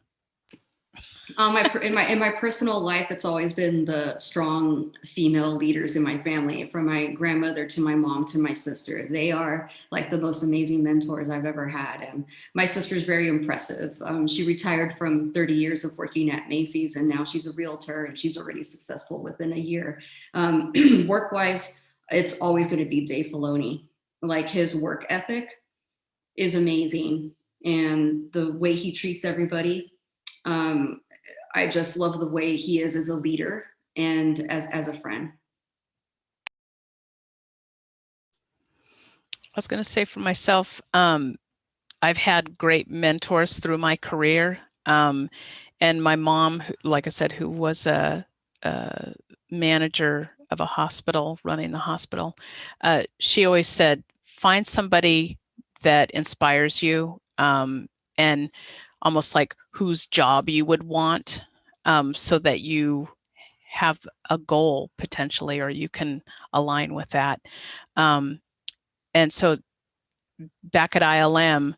In my personal life, it's always been the strong female leaders in my family, from my grandmother to my mom to my sister. They are like the most amazing mentors I've ever had. And my sister's very impressive. She retired from 30 years of working at Macy's, and now she's a realtor, and she's already successful within a year. Work-wise, it's always going to be Dave Filoni. Like, his work ethic is amazing, and the way he treats everybody. I just love the way he is as a leader and as a friend. I was going to say for myself, I've had great mentors through my career. And my mom, like I said, who was a manager of a hospital, running the hospital. She always said, find somebody that inspires you, and almost like whose job you would want, so that you have a goal potentially, or you can align with that. And so back at ILM,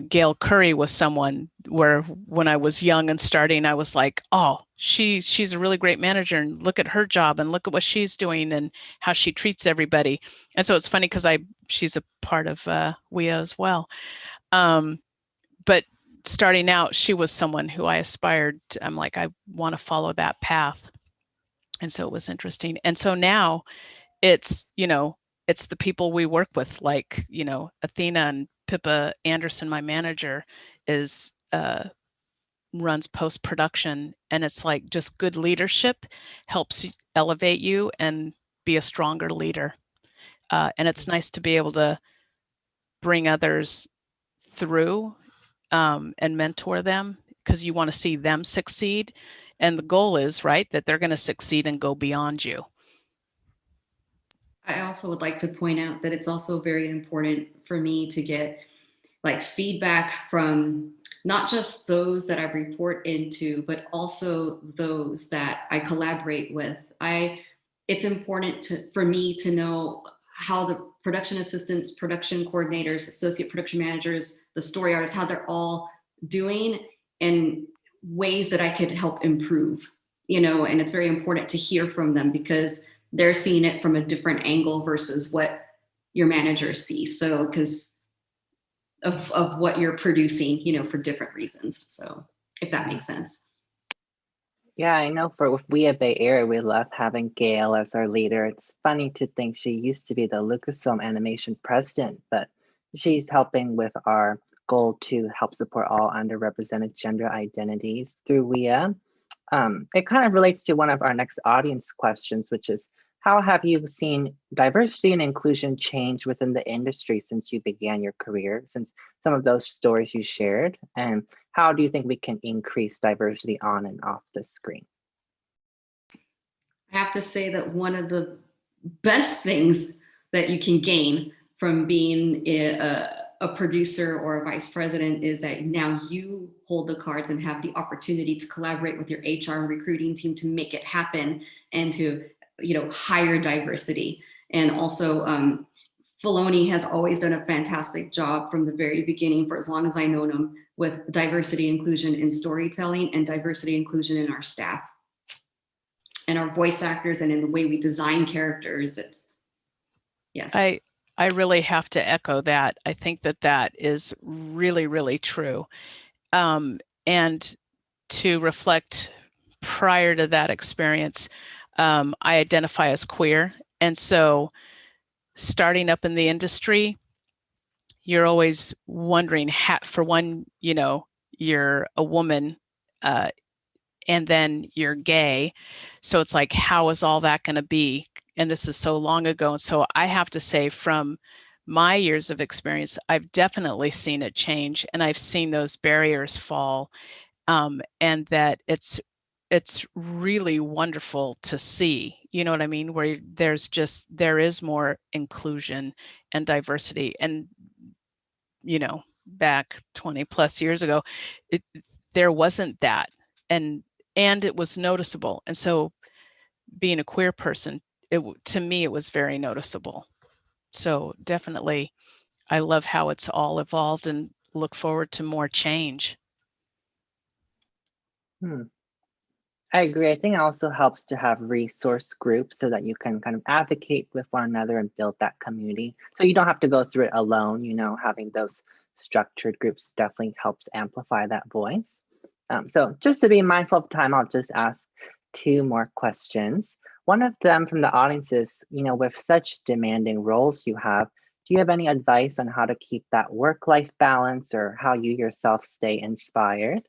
Gail Curry was someone where when I was young and starting, I was like, oh, she's a really great manager, and look at her job and look at what she's doing and how she treats everybody. And so it's funny because she's a part of WIA as well. But starting out, she was someone who I aspired to. I'm like, I want to follow that path. And so it was interesting. And so now it's, it's the people we work with, like, Athena and Pippa Anderson, my manager, runs post-production, and it's like just good leadership helps elevate you and be a stronger leader. And it's nice to be able to bring others through, and mentor them, because you want to see them succeed. And the goal is, right, that they're going to succeed and go beyond you. I also would like to point out that it's also very important for me to get like feedback from not just those that I report into, but also those that I collaborate with. It's important for me to know how the production assistants, production coordinators, associate production managers, the story artists, how they're all doing and ways that I could help improve, and it's very important to hear from them because they're seeing it from a different angle versus what your managers see. So, because of what you're producing, for different reasons. So if that makes sense. Yeah, I know with We at Bay Area, we love having Gail as our leader. It's funny to think she used to be the Lucasfilm Animation president, but she's helping with our goal to help support all underrepresented gender identities through WIA. It kind of relates to one of our next audience questions, which is, how have you seen diversity and inclusion change within the industry since you began your career, since some of those stories you shared? And how do you think we can increase diversity on and off the screen? I have to say that one of the best things that you can gain from being a producer or a vice president is that now you hold the cards and have the opportunity to collaborate with your HR and recruiting team to make it happen and to hire diversity. And also Filoni has always done a fantastic job from the very beginning, for as long as I know him, with diversity inclusion in storytelling and diversity inclusion in our staff and our voice actors and in the way we design characters. Yes. I really have to echo that. I think that is really, really true. And to reflect prior to that experience, I identify as queer. And so starting up in the industry, you're always wondering, for one, you're a woman, and then you're gay. So it's like, how is all that going to be? And this is so long ago. And so I have to say, from my years of experience, I've definitely seen it change, and I've seen those barriers fall, and that it's really wonderful to see, you know what I mean, where there is more inclusion and diversity. And back 20 plus years ago, there wasn't that, and it was noticeable. And so being a queer person, to me, it was very noticeable. So definitely, I love how it's all evolved and look forward to more change. I agree. I think it also helps to have resource groups so that you can kind of advocate with one another and build that community. So you don't have to go through it alone. Having those structured groups definitely helps amplify that voice. So just to be mindful of time, I'll just ask 2 more questions. One of them from the audience is, with such demanding roles you have, do you have any advice on how to keep that work-life balance, or how you yourself stay inspired?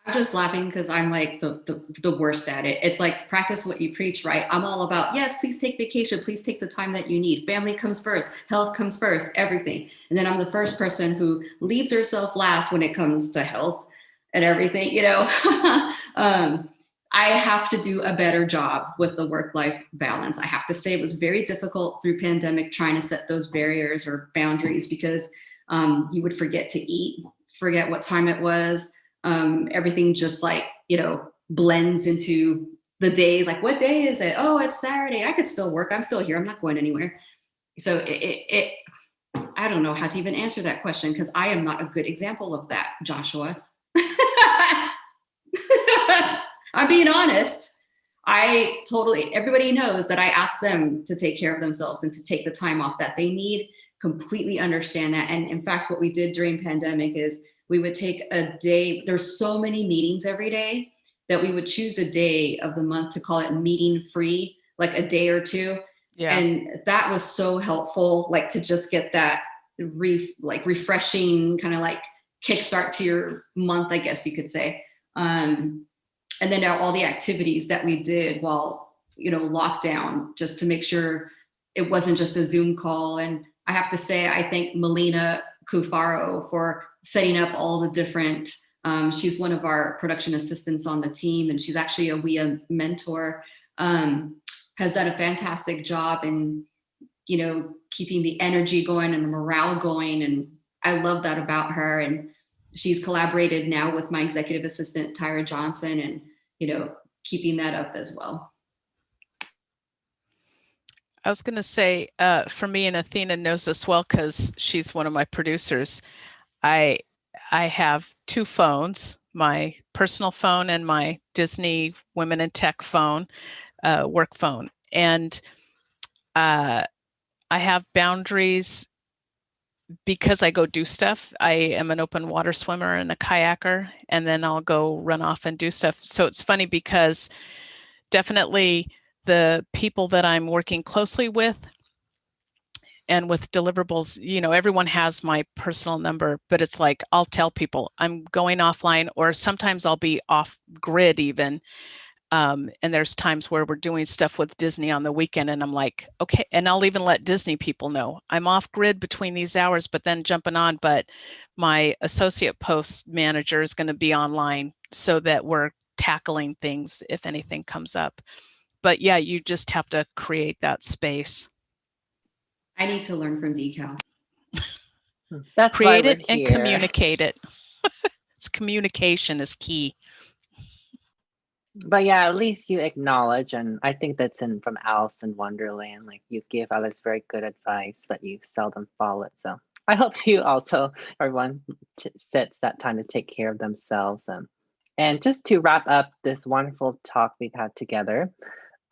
I'm just laughing because I'm like the worst at it. It's like, practice what you preach, right? I'm all about, yes, please take vacation. Please take the time that you need. Family comes first. Health comes first. Everything. And then I'm the first person who leaves herself last when it comes to health and everything, I have to do a better job with the work-life balance. I have to say it was very difficult through pandemic trying to set those barriers or boundaries because you would forget to eat, forget what time it was. Everything just like, blends into the days. Like, what day is it? Oh, it's Saturday. I could still work. I'm still here. I'm not going anywhere. So I don't know how to even answer that question because I am not a good example of that, Joshua. I'm being honest. Everybody knows that I ask them to take care of themselves and to take the time off that they need, completely understand that. And in fact, what we did during pandemic is we would take a day, there's so many meetings every day that we would choose a day of the month to call it meeting free, like a day or two. Yeah. And that was so helpful, like to just get that refreshing kind of like kickstart to your month, I guess you could say. And then all the activities that we did while, lockdown, just to make sure it wasn't just a Zoom call. And I have to say, I thank Melina Cufaro for setting up all the different, she's one of our production assistants on the team, and she's actually a WIA mentor, has done a fantastic job in, keeping the energy going and the morale going. And I love that about her. And she's collaborated now with my executive assistant, Tyra Johnson, and, keeping that up as well. I was going to say, for me, and Athena knows this well because she's one of my producers, I have two phones, my personal phone and my Disney Women in Tech phone, work phone. And I have boundaries because I go do stuff. I am an open water swimmer and a kayaker, and then I'll go run off and do stuff. So it's funny because definitely the people that I'm working closely with and with deliverables, everyone has my personal number, but it's like, I'll tell people I'm going offline, or sometimes I'll be off grid even. And there's times where we're doing stuff with Disney on the weekend, and I'm like, okay, and I'll even let Disney people know I'm off grid between these hours, but then jumping on. But my associate post manager is going to be online so that we're tackling things if anything comes up. But yeah, you just have to create that space. I need to learn from Decal. That's create why it and communicate it. It's communication is key. But yeah, at least you acknowledge, and I think that's from Alice in Wonderland. Like, you give others very good advice, but you seldom follow it. So I hope you also, everyone, sets that time to take care of themselves. And just to wrap up this wonderful talk we've had together,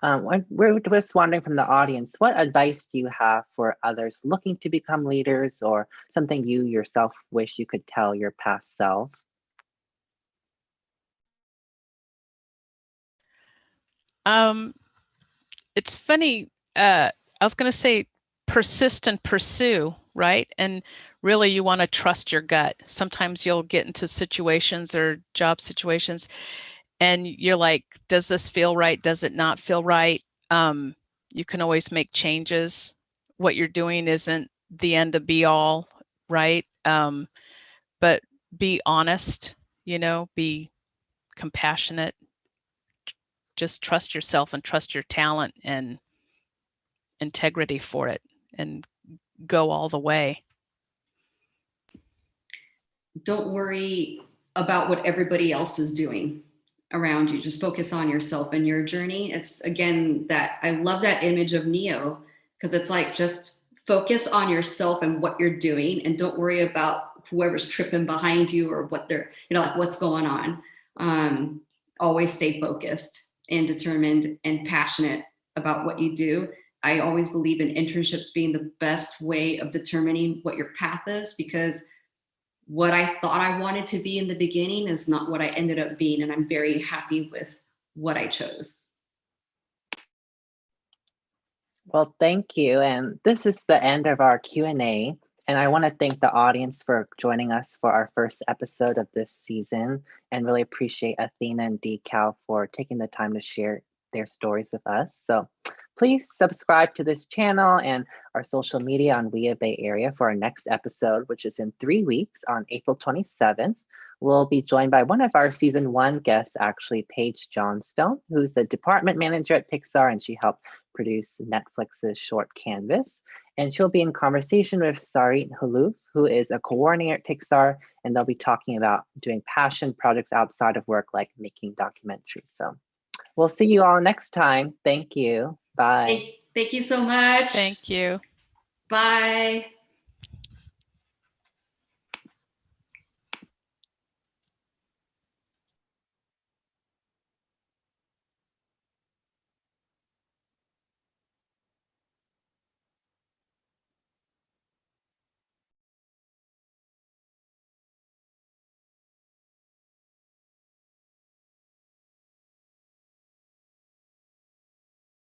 we're just wondering from the audience, what advice do you have for others looking to become leaders, or something you yourself wish you could tell your past self? It's funny. I was going to say persist and pursue, right? And really, you want to trust your gut. Sometimes you'll get into situations or job situations, and you're like, does this feel right? Does it not feel right? You can always make changes. What you're doing isn't the end to be all, right? But be honest, be compassionate. Just trust yourself and trust your talent and integrity for it, and go all the way. Don't worry about what everybody else is doing around you. Just focus on yourself and your journey. It's, again, that I love that image of Neo, because it's like, just focus on yourself and what you're doing, and don't worry about whoever's tripping behind you or what they're, like what's going on. Always stay focused and determined and passionate about what you do. I always believe in internships being the best way of determining what your path is, because what I thought I wanted to be in the beginning is not what I ended up being. And I'm very happy with what I chose. Well, thank you. And this is the end of our Q&A. And I want to thank the audience for joining us for our first episode of this season, and really appreciate Athena and Decal for taking the time to share their stories with us. So please subscribe to this channel and our social media on WIA Bay Area for our next episode, which is in 3 weeks on April 27th. We'll be joined by one of our season 1 guests, actually, Paige Johnstone, who's the department manager at Pixar, and she helped produce Netflix's Short Canvas. And she'll be in conversation with Sarit Halouf, who is a coordinator at Pixar, and they'll be talking about doing passion projects outside of work, like making documentaries. So we'll see you all next time. Thank you. Bye. Thank you so much. Thank you. Bye.